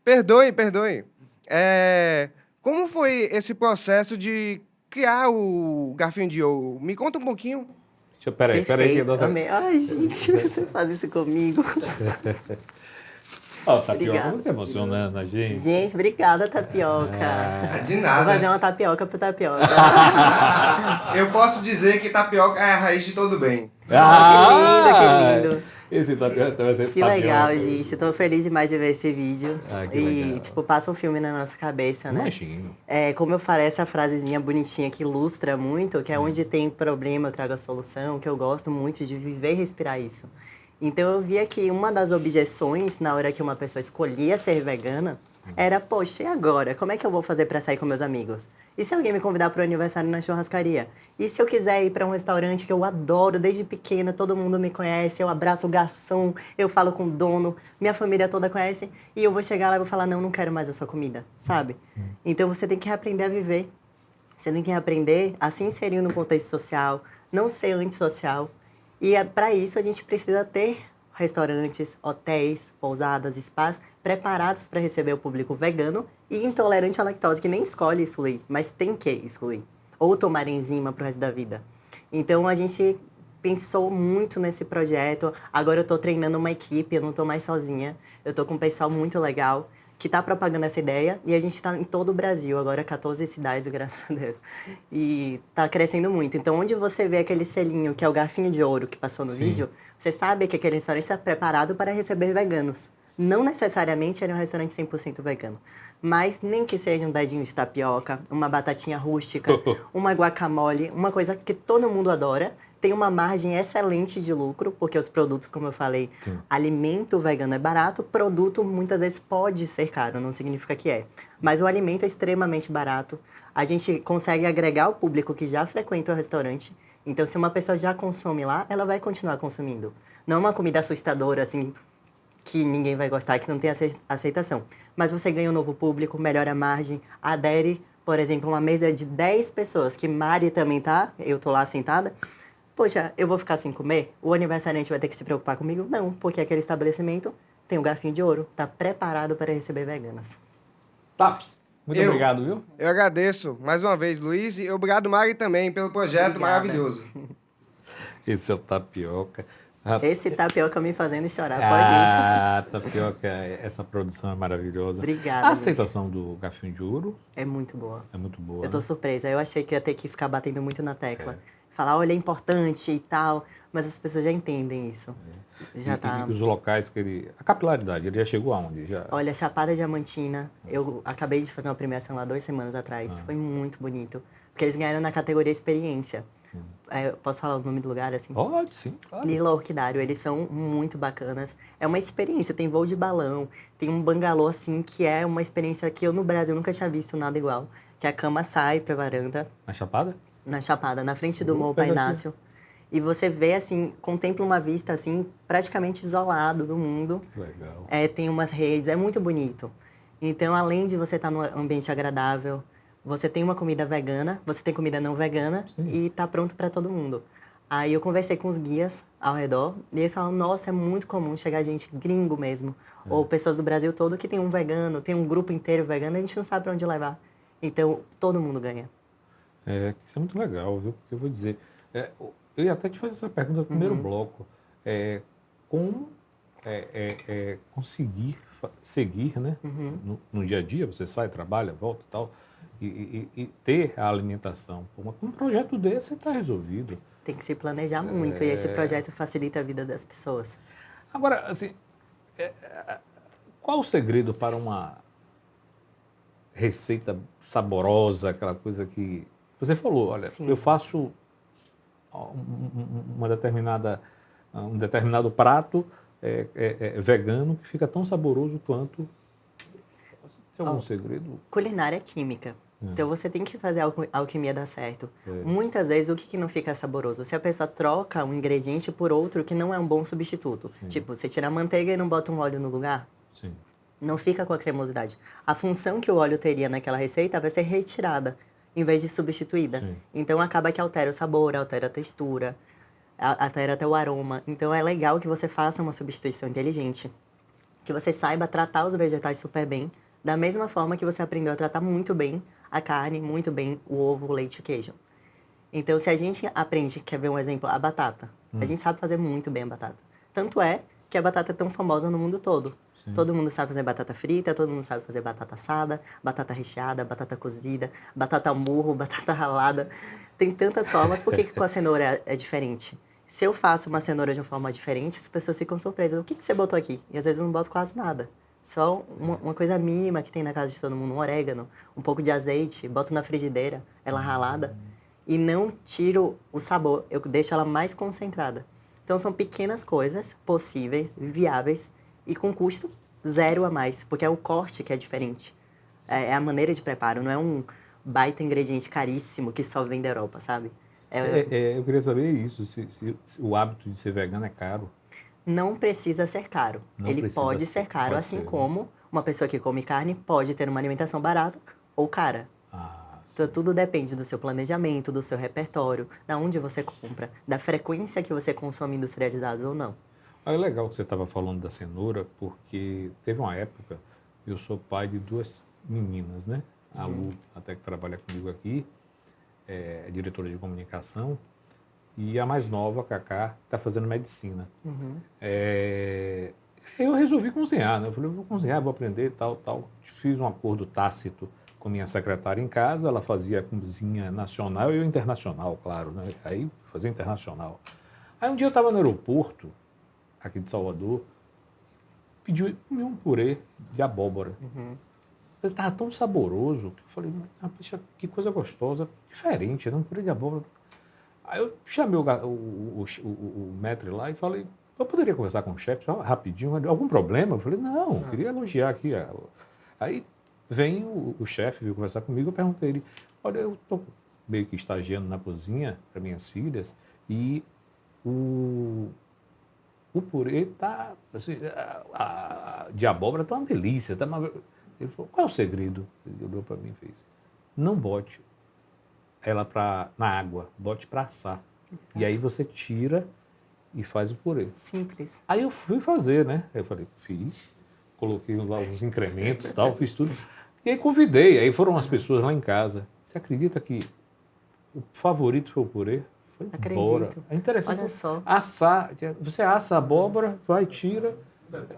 Perdoe. Como foi esse processo de criar o Garfinho de Ouro? Me conta um pouquinho. Peraí. Amei. Ai, gente, você faz isso comigo. Tapioca, Obrigada. você emocionando a gente. Gente, obrigada, Tapioca. De Vou nada. fazer uma tapioca pro Tapioca. Eu posso dizer que tapioca é a raiz de todo bem. Que lindo. Esse tapioca vai ser Que tapioca. legal, gente. Tô feliz demais de ver esse vídeo. Que e, legal. tipo, passa um filme na nossa cabeça, né? Imagino. Como eu falei, essa frasezinha bonitinha que ilustra muito, que é onde tem problema eu trago a solução, que eu gosto muito de viver e respirar isso. Então eu via que uma das objeções na hora que uma pessoa escolhia ser vegana era, poxa, e agora? Como é que eu vou fazer para sair com meus amigos? E se alguém me convidar para o aniversário na churrascaria? E se eu quiser ir para um restaurante que eu adoro desde pequena, todo mundo me conhece, eu abraço o garçom, eu falo com o dono, minha família toda conhece, e eu vou chegar lá e vou falar, não quero mais a sua comida, sabe? Então você tem que aprender a viver. Você tem que aprender a se inserir no contexto social, não ser antissocial. E para isso a gente precisa ter restaurantes, hotéis, pousadas, spas preparados para receber o público vegano e intolerante à lactose, que nem escolhe excluir, mas tem que excluir. Ou tomar enzima para o resto da vida. Então a gente pensou muito nesse projeto. Agora eu estou treinando uma equipe, eu não estou mais sozinha. Eu estou com um pessoal muito legal que está propagando essa ideia e a gente está em todo o Brasil, agora 14 cidades, graças a Deus. E está crescendo muito. Então, onde você vê aquele selinho, que é o garfinho de ouro que passou no vídeo, você sabe que aquele restaurante está preparado para receber veganos. Não necessariamente ele é um restaurante 100% vegano, mas nem que seja um dadinho de tapioca, uma batatinha rústica, uma guacamole, uma coisa que todo mundo adora, tem uma margem excelente de lucro, porque os produtos, como eu falei, alimento vegano é barato, produto muitas vezes pode ser caro, não significa que é. Mas o alimento é extremamente barato. A gente consegue agregar o público que já frequenta o restaurante. Então, se uma pessoa já consome lá, ela vai continuar consumindo. Não é uma comida assustadora, assim, que ninguém vai gostar, que não tem aceitação. Mas você ganha um novo público, melhora a margem, adere, por exemplo, uma mesa de 10 pessoas, que Mari também tá, eu tô lá sentada. Poxa, eu vou ficar sem comer? O aniversariante vai ter que se preocupar comigo? Não, porque aquele estabelecimento tem um garfinho de ouro, tá preparado para receber veganos. Taps, muito obrigado, viu? Eu agradeço mais uma vez, Luiz, e obrigado, Mari, também, pelo projeto maravilhoso. Esse é o tapioca. Esse tapioca me fazendo chorar, pode isso. Tapioca, essa produção é maravilhosa. Obrigada. A aceitação do garfinho de ouro é muito boa. É muito boa. Eu tô surpresa. Eu achei que ia ter que ficar batendo muito na tecla. Falar, olha, é importante e tal, mas as pessoas já entendem isso. Já tá. E os locais que ele... A capilaridade, ele já chegou aonde? Olha, Chapada Diamantina, eu acabei de fazer uma premiação lá 2 semanas atrás. Foi muito bonito. Porque eles ganharam na categoria experiência. Posso falar o nome do lugar, assim? Pode, sim, claro. Lila Orquidário, eles são muito bacanas. É uma experiência, tem voo de balão, tem um bangalô, assim, que é uma experiência que eu no Brasil nunca tinha visto nada igual. Que a cama sai pra varanda. Na Chapada? Na Chapada, na frente do Morro Pai Inácio. E você vê, assim, contempla uma vista, assim, praticamente isolado do mundo. Legal. Tem umas redes, é muito bonito. Então, além de você estar num ambiente agradável, você tem uma comida vegana, você tem comida não vegana e tá pronto para todo mundo. Aí eu conversei com os guias ao redor e eles falaram, nossa, é muito comum chegar gente gringo mesmo, ou pessoas do Brasil todo que tem um vegano, tem um grupo inteiro vegano, a gente não sabe para onde levar. Então, todo mundo ganha. Isso é muito legal, viu? Porque eu vou dizer, eu ia até te fazer essa pergunta no primeiro bloco, como conseguir seguir, né? No dia a dia, você sai, trabalha, volta e tal, e ter a alimentação. Um projeto desse está resolvido. Tem que se planejar muito, e esse projeto facilita a vida das pessoas. Agora, assim, qual o segredo para uma receita saborosa, aquela coisa que... Você falou, olha, eu faço um determinado prato vegano que fica tão saboroso quanto... Tem algum segredo? Culinária é química. Então, você tem que fazer a alquimia dar certo. Muitas vezes, o que não fica saboroso? Se a pessoa troca um ingrediente por outro que não é um bom substituto. Tipo, você tira a manteiga e não bota um óleo no lugar. Não fica com a cremosidade. A função que o óleo teria naquela receita vai ser retirada, em vez de substituída. Então, acaba que altera o sabor, altera a textura, altera até o aroma. Então, é legal que você faça uma substituição inteligente. Que você saiba tratar os vegetais super bem, da mesma forma que você aprendeu a tratar muito bem a carne, muito bem o ovo, o leite e o queijo. Então, se a gente aprende, quer ver um exemplo, a batata. A gente sabe fazer muito bem a batata. Tanto é que a batata é tão famosa no mundo todo. Todo mundo sabe fazer batata frita, todo mundo sabe fazer batata assada, batata recheada, batata cozida, batata ao murro, batata ralada. Tem tantas formas, por que com a cenoura é diferente? Se eu faço uma cenoura de uma forma diferente, as pessoas ficam surpresas. O que você botou aqui? E às vezes eu não boto quase nada. Só uma coisa mínima que tem na casa de todo mundo, um orégano, um pouco de azeite, boto na frigideira, ela ralada, e não tiro o sabor, eu deixo ela mais concentrada. Então são pequenas coisas possíveis, viáveis, e com custo zero a mais, porque é o corte que é diferente. É a maneira de preparo, não é um baita ingrediente caríssimo que só vem da Europa, sabe? Eu queria saber isso, se o hábito de ser vegano é caro. Não precisa ser caro. Ele pode ser caro, assim como uma pessoa que come carne pode ter uma alimentação barata ou cara. Então, tudo depende do seu planejamento, do seu repertório, da onde você compra, da frequência que você consome industrializados ou não. É legal que você estava falando da cenoura, porque teve uma época, eu sou pai de 2 meninas, né? A Lu, até que trabalha comigo aqui, é diretora de comunicação, e a mais nova, a Cacá, está fazendo medicina. Eu resolvi cozinhar, né? Eu falei, eu vou cozinhar, vou aprender, tal. Fiz um acordo tácito com minha secretária em casa, ela fazia cozinha nacional e eu internacional, claro, né? Aí fazia internacional. Aí um dia eu estava no aeroporto, aqui de Salvador, comi um purê de abóbora. Mas estava tão saboroso que eu falei, poxa, que coisa gostosa, diferente, né? Um purê de abóbora. Aí eu chamei o maître lá e falei, eu poderia conversar com o chefe só rapidinho, algum problema? Eu falei, não, eu queria elogiar aqui. Aí vem o chefe, veio conversar comigo, eu perguntei a ele, olha, eu estou meio que estagiando na cozinha para minhas filhas e o purê tá, assim, de abóbora tá uma delícia. Tá uma... Ele falou, qual é o segredo? Ele olhou para mim e fez, não bote ela na água, bote para assar. Exato. E aí você tira e faz o purê. Simples. Aí eu fui fazer, né? Aí eu falei, fiz, coloquei lá uns incrementos e tal, fiz tudo. E aí convidei, aí foram as pessoas lá em casa. Você acredita que o favorito foi o purê? Foi embora. É interessante. Olha só. Assar, você assa a abóbora, vai, tira.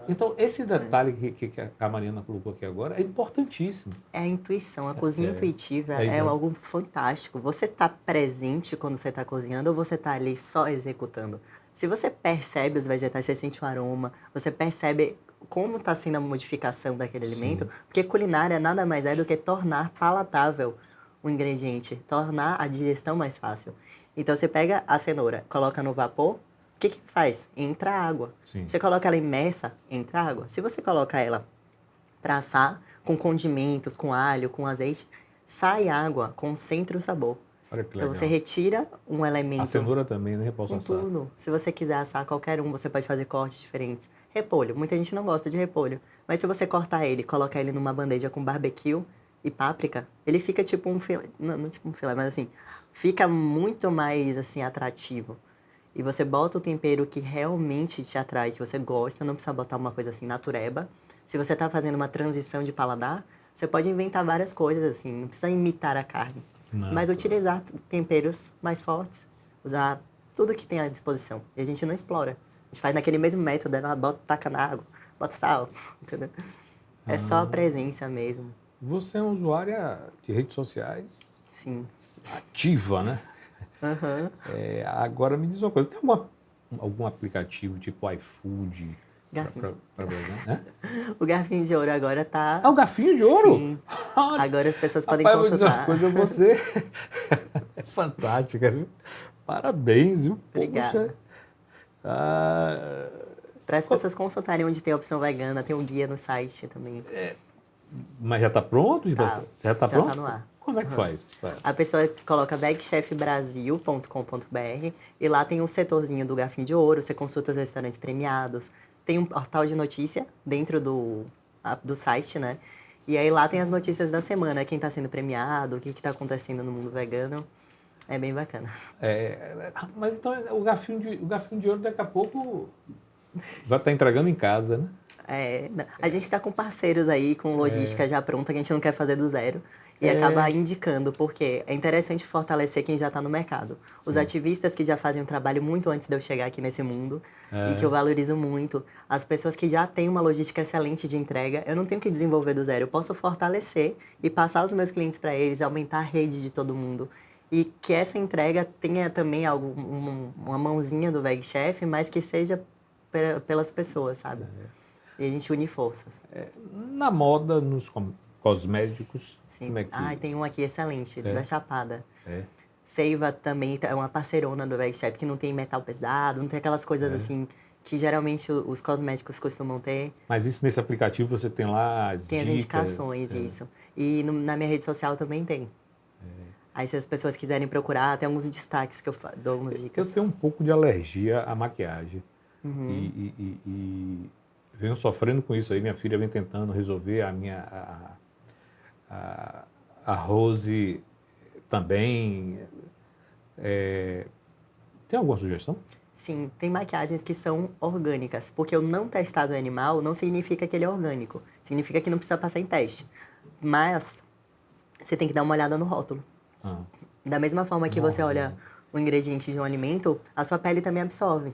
Então, esse detalhe que a Mariana colocou aqui agora é importantíssimo. É a intuição, a cozinha intuitiva é algo fantástico. Você está presente quando você está cozinhando ou você está ali só executando? Se você percebe os vegetais, você sente o aroma, você percebe como está sendo a modificação daquele alimento, porque culinária nada mais é do que tornar palatável o ingrediente, tornar a digestão mais fácil. Então, você pega a cenoura, coloca no vapor, o que faz? Entra água. Sim. Você coloca ela imersa, entra água. Se você coloca ela para assar, com condimentos, com alho, com azeite, sai água, concentra o sabor. Olha que então legal. Você retira um elemento. A cenoura também, né? Posso assar. Tudo. Se você quiser assar qualquer um, você pode fazer cortes diferentes. Repolho. Muita gente não gosta de repolho. Mas se você cortar ele, colocar ele numa bandeja com barbecue e páprica, ele fica tipo um filé. Não tipo um filé, mas assim, fica muito mais assim atrativo. E você bota o tempero que realmente te atrai, que você gosta, não precisa botar uma coisa assim natureba. Se você está fazendo uma transição de paladar, você pode inventar várias coisas assim, não precisa imitar a carne. Não. Mas utilizar temperos mais fortes, usar tudo que tem à disposição. E a gente não explora. A gente faz naquele mesmo método, ela bota, taca na água, bota sal, entendeu? É só a presença mesmo. Você é uma usuária de redes sociais? Sim. Ativa, né? Uhum. Agora me diz uma coisa, tem algum aplicativo tipo iFood para vegano, né? O garfinho de ouro agora tá... Ah, o garfinho de ouro? Sim. Agora as pessoas podem Rapaz, consultar. Eu vou dizer uma coisa, você é fantástica, viu? Parabéns, viu? Obrigada. Poxa. Para as pessoas consultarem onde tem a opção vegana, tem um guia no site também. Mas já está pronto? Tá. Já está pronto? Já está no ar. Como é que faz? A pessoa coloca vegchefbrasil.com.br e lá tem um setorzinho do garfinho de ouro, você consulta os restaurantes premiados, tem um portal de notícia dentro do site, né? E aí lá tem as notícias da semana, quem está sendo premiado, o que está acontecendo no mundo vegano. É bem bacana. Mas então o garfinho de ouro daqui a pouco vai estar entregando em casa, né? A gente está com parceiros aí, com logística já pronta, que a gente não quer fazer do zero. E acaba indicando, porque é interessante fortalecer quem já está no mercado. Sim. Os ativistas que já fazem um trabalho muito antes de eu chegar aqui nesse mundo, e que eu valorizo muito. As pessoas que já têm uma logística excelente de entrega, eu não tenho que desenvolver do zero. Eu posso fortalecer e passar os meus clientes para eles, aumentar a rede de todo mundo. E que essa entrega tenha também uma mãozinha do Veg Chef, mas que seja pelas pessoas, sabe? E a gente une forças. Na moda, nos cosméticos, Sim. como é que... Tem um aqui excelente, da Chapada. É. Seiva também é uma parceirona do Veg Chef, que não tem metal pesado, não tem aquelas coisas assim que geralmente os cosméticos costumam ter. Mas isso nesse aplicativo você tem lá as Tem as dicas? indicações, isso. E na minha rede social também tem. Aí se as pessoas quiserem procurar, tem alguns destaques que eu dou algumas dicas. Eu tenho um pouco de alergia à maquiagem. E venho sofrendo com isso aí. Minha filha vem tentando resolver, a Rose também. Tem alguma sugestão? Sim, tem maquiagens que são orgânicas. Porque o não testado em animal não significa que ele é orgânico. Significa que não precisa passar em teste. Mas você tem que dar uma olhada no rótulo. Da mesma forma que você olha o ingrediente de um alimento, a sua pele também absorve.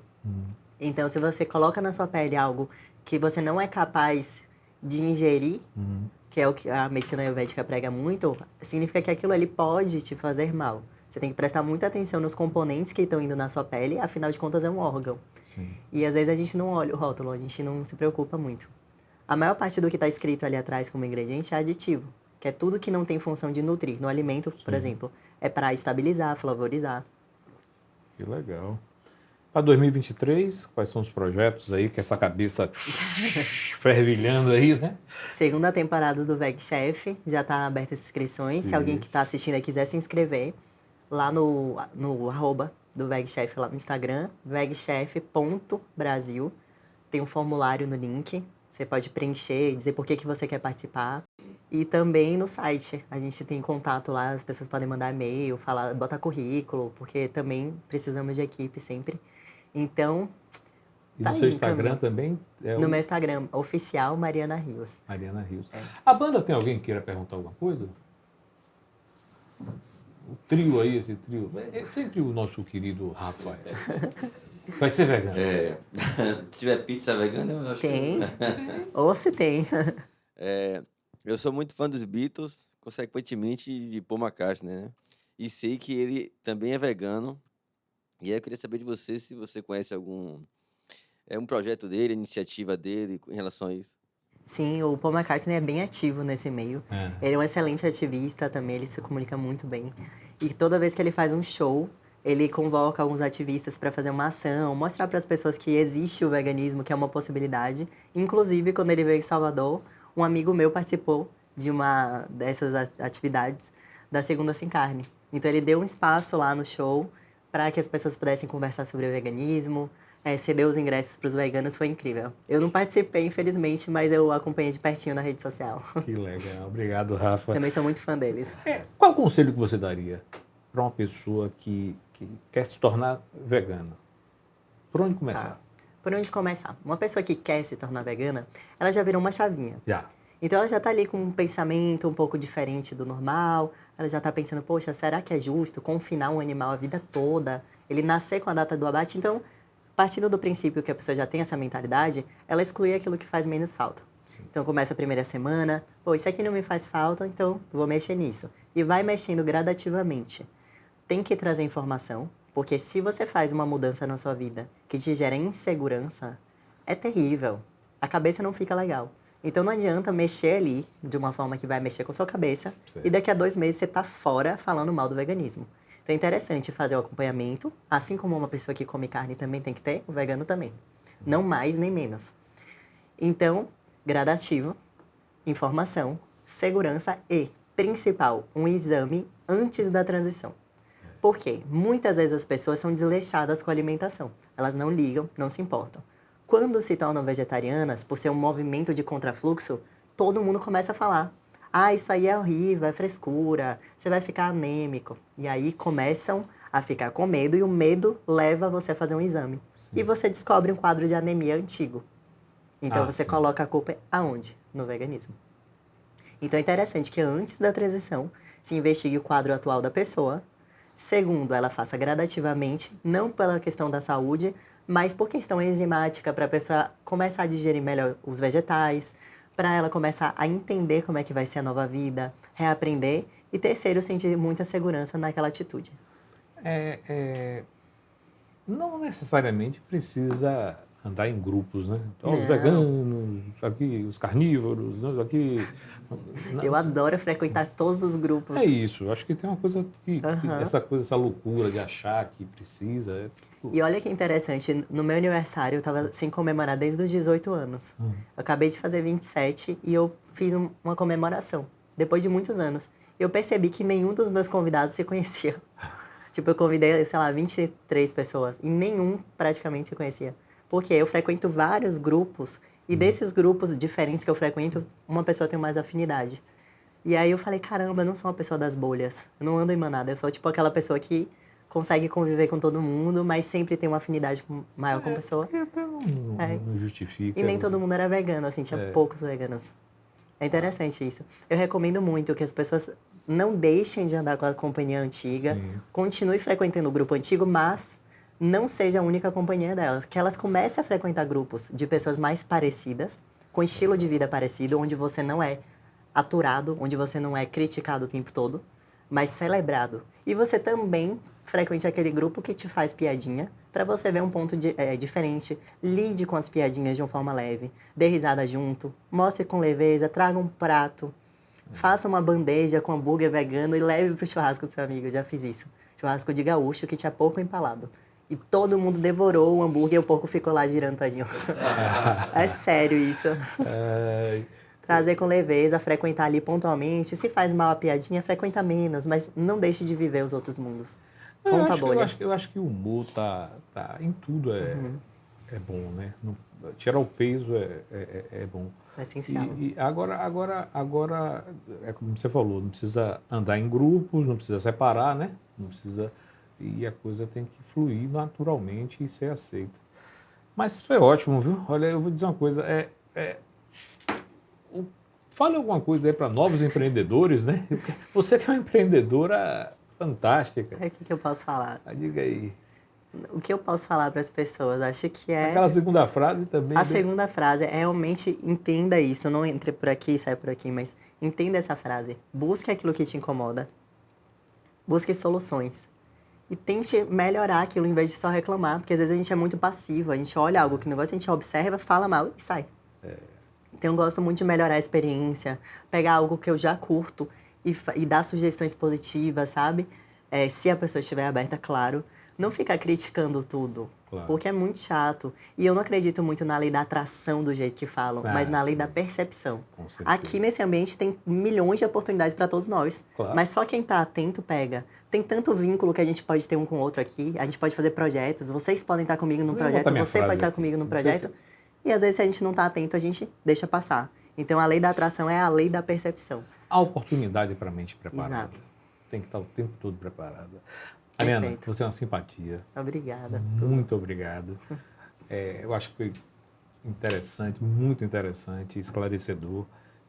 Então, se você coloca na sua pele algo que você não é capaz de ingerir, que é o que a medicina ayurvédica prega muito, significa que aquilo ali pode te fazer mal. Você tem que prestar muita atenção nos componentes que estão indo na sua pele, afinal de contas é um órgão. Sim. E às vezes a gente não olha o rótulo, a gente não se preocupa muito. A maior parte do que está escrito ali atrás como ingrediente é aditivo, que é tudo que não tem função de nutrir. No alimento, por exemplo, é para estabilizar, flavorizar. Que legal. Para 2023, quais são os projetos aí, que essa cabeça fervilhando aí, né? Segunda temporada do Veg Chef, já está aberta as inscrições. Sim. Se alguém que está assistindo aí quiser se inscrever, lá no arroba do Veg Chef, lá no Instagram, vegchef.brasil. Tem um formulário no link, você pode preencher e dizer por que você quer participar. E também no site, a gente tem contato lá, as pessoas podem mandar e-mail, botar currículo, porque também precisamos de equipe sempre. Então, e no seu Instagram também? No meu Instagram, oficial Mariana Rios. Mariana Rios. A banda tem alguém que queira perguntar alguma coisa? O trio aí, esse trio, é sempre o nosso querido Rafael. Vai ser vegano. Se tiver pizza vegana, eu acho Tem. Ou se tem. Eu sou muito fã dos Beatles, consequentemente de Paul McCartney, né? E sei que ele também é vegano. E aí eu queria saber de você se você conhece algum um projeto dele, iniciativa dele em relação a isso. Sim, o Paul McCartney é bem ativo nesse meio. Ele é um excelente ativista também, ele se comunica muito bem. E toda vez que ele faz um show, ele convoca alguns ativistas para fazer uma ação, mostrar para as pessoas que existe o veganismo, que é uma possibilidade. Inclusive, quando ele veio em Salvador, um amigo meu participou de uma dessas atividades da Segunda Sem Carne. Então, ele deu um espaço lá no show para que as pessoas pudessem conversar sobre o veganismo, ceder os ingressos para os veganos, foi incrível. Eu não participei, infelizmente, mas eu acompanhei de pertinho na rede social. Que legal. Obrigado, Rafa. Também sou muito fã deles. Qual o conselho que você daria para uma pessoa que quer se tornar vegana? Por onde começar? Por onde começar? Uma pessoa que quer se tornar vegana, ela já virou uma chavinha. Já. Então, ela já está ali com um pensamento um pouco diferente do normal. Ela já está pensando, poxa, será que é justo confinar um animal a vida toda? Ele nascer com a data do abate? Então, partindo do princípio que a pessoa já tem essa mentalidade, ela exclui aquilo que faz menos falta. Sim. Então, começa a primeira semana, isso aqui não me faz falta, então vou mexer nisso. E vai mexendo gradativamente. Tem que trazer informação, porque se você faz uma mudança na sua vida que te gera insegurança, é terrível. A cabeça não fica legal. Então, não adianta mexer ali de uma forma que vai mexer com a sua cabeça. Sim. E daqui a 2 meses você está fora falando mal do veganismo. Então, é interessante fazer o acompanhamento, assim como uma pessoa que come carne também tem que ter, o vegano também. Não mais nem menos. Então, gradativo, informação, segurança e, principal, um exame antes da transição. Por quê? Muitas vezes as pessoas são desleixadas com a alimentação. Elas não ligam, não se importam. Quando se tornam vegetarianas, por ser um movimento de contrafluxo, todo mundo começa a falar: isso aí é horrível, é frescura, você vai ficar anêmico. E aí começam a ficar com medo e o medo leva você a fazer um exame. Sim. E você descobre um quadro de anemia antigo. Então você coloca a culpa aonde? No veganismo. Então é interessante que antes da transição se investigue o quadro atual da pessoa. Segundo, ela faça gradativamente, não pela questão da saúde, mas por questão enzimática, para a pessoa começar a digerir melhor os vegetais, para ela começar a entender como é que vai ser a nova vida, reaprender E terceiro, sentir muita segurança naquela atitude. Não necessariamente precisa andar em grupos, né? Os Não. veganos, aqui os carnívoros, né? Aqui... Eu adoro frequentar todos os grupos. É isso, eu acho que tem uma coisa que Aham. essa loucura de achar que precisa. E olha que interessante, no meu aniversário eu estava sem comemorar desde os 18 anos. Eu acabei de fazer 27 e eu fiz uma comemoração, depois de muitos anos. Eu percebi que nenhum dos meus convidados se conhecia. Tipo, eu convidei, sei lá, 23 pessoas e nenhum praticamente se conhecia. Porque eu frequento vários grupos e desses grupos diferentes que eu frequento, uma pessoa tem mais afinidade. E aí eu falei, caramba, eu não sou uma pessoa das bolhas, eu não ando em manada, eu sou tipo aquela pessoa que consegue conviver com todo mundo, mas sempre tem uma afinidade maior com a pessoa. Não justifica. E nem todo mundo era vegano, assim, tinha poucos veganos. É interessante isso. Eu recomendo muito que as pessoas não deixem de andar com a companhia antiga, continue frequentando o grupo antigo, mas não seja a única companhia delas. Que elas comecem a frequentar grupos de pessoas mais parecidas, com estilo de vida parecido, onde você não é aturado, onde você não é criticado o tempo todo, mas celebrado. E você também frequente aquele grupo que te faz piadinha, para você ver um ponto diferente. Lide com as piadinhas de uma forma leve, dê risada junto, mostre com leveza, traga um prato, faça uma bandeja com hambúrguer vegano e leve pro churrasco do seu amigo. Eu já fiz isso. Churrasco de gaúcho que tinha porco empalado. E todo mundo devorou o hambúrguer e o porco ficou lá girando tadinho. É sério isso. Trazer com leveza, frequentar ali pontualmente. Se faz mal a piadinha, frequenta menos, mas não deixe de viver os outros mundos. Rompa a bolha. Eu acho que o humor tá em tudo é bom, né? Tirar o peso é bom. É essencial. E agora, é como você falou, não precisa andar em grupos, não precisa separar, né? Não precisa... E a coisa tem que fluir naturalmente e ser aceita. Mas foi ótimo, viu? Olha, eu vou dizer uma coisa, fale alguma coisa aí para novos empreendedores, né? Você que é uma empreendedora fantástica. O que eu posso falar? Diga aí. O que eu posso falar para as pessoas? Acho que é... Aquela segunda frase também. A segunda frase é realmente entenda isso. Não entre por aqui e sai por aqui, mas entenda essa frase. Busque aquilo que te incomoda. Busque soluções. E tente melhorar aquilo em vez de só reclamar. Porque às vezes a gente é muito passivo. A gente olha algo que não gosta, a gente observa, fala mal e sai. Então eu gosto muito de melhorar a experiência. Pegar algo que eu já curto e dar sugestões positivas, sabe? Se a pessoa estiver aberta, claro. Não ficar criticando tudo, porque é muito chato. E eu não acredito muito na lei da atração do jeito que falam, mas na lei da percepção. Aqui nesse ambiente tem milhões de oportunidades para todos nós, mas só quem está atento pega. Tem tanto vínculo que a gente pode ter um com o outro aqui, a gente pode fazer projetos, vocês podem estar comigo num projeto, você pode estar comigo num projeto. E às vezes se a gente não está atento, a gente deixa passar. Então a lei da atração é a lei da percepção. A oportunidade para a mente preparada. Exato. Tem que estar o tempo todo preparada. Ariana, Perfeito. você é uma simpatia. Obrigada. Muito obrigado. Eu acho que foi interessante, muito interessante, esclarecedor.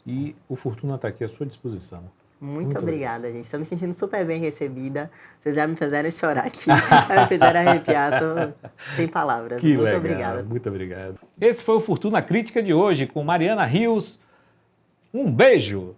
E o Fortuna está aqui à sua disposição. Muito obrigada, gente. Estou me sentindo super bem recebida. Vocês já me fizeram chorar aqui. Já me fizeram arrepiar. Estou sem palavras. Que muito legal. obrigada. Muito obrigado. Esse foi o Fortuna Crítica de hoje com Mariana Rios. Um beijo!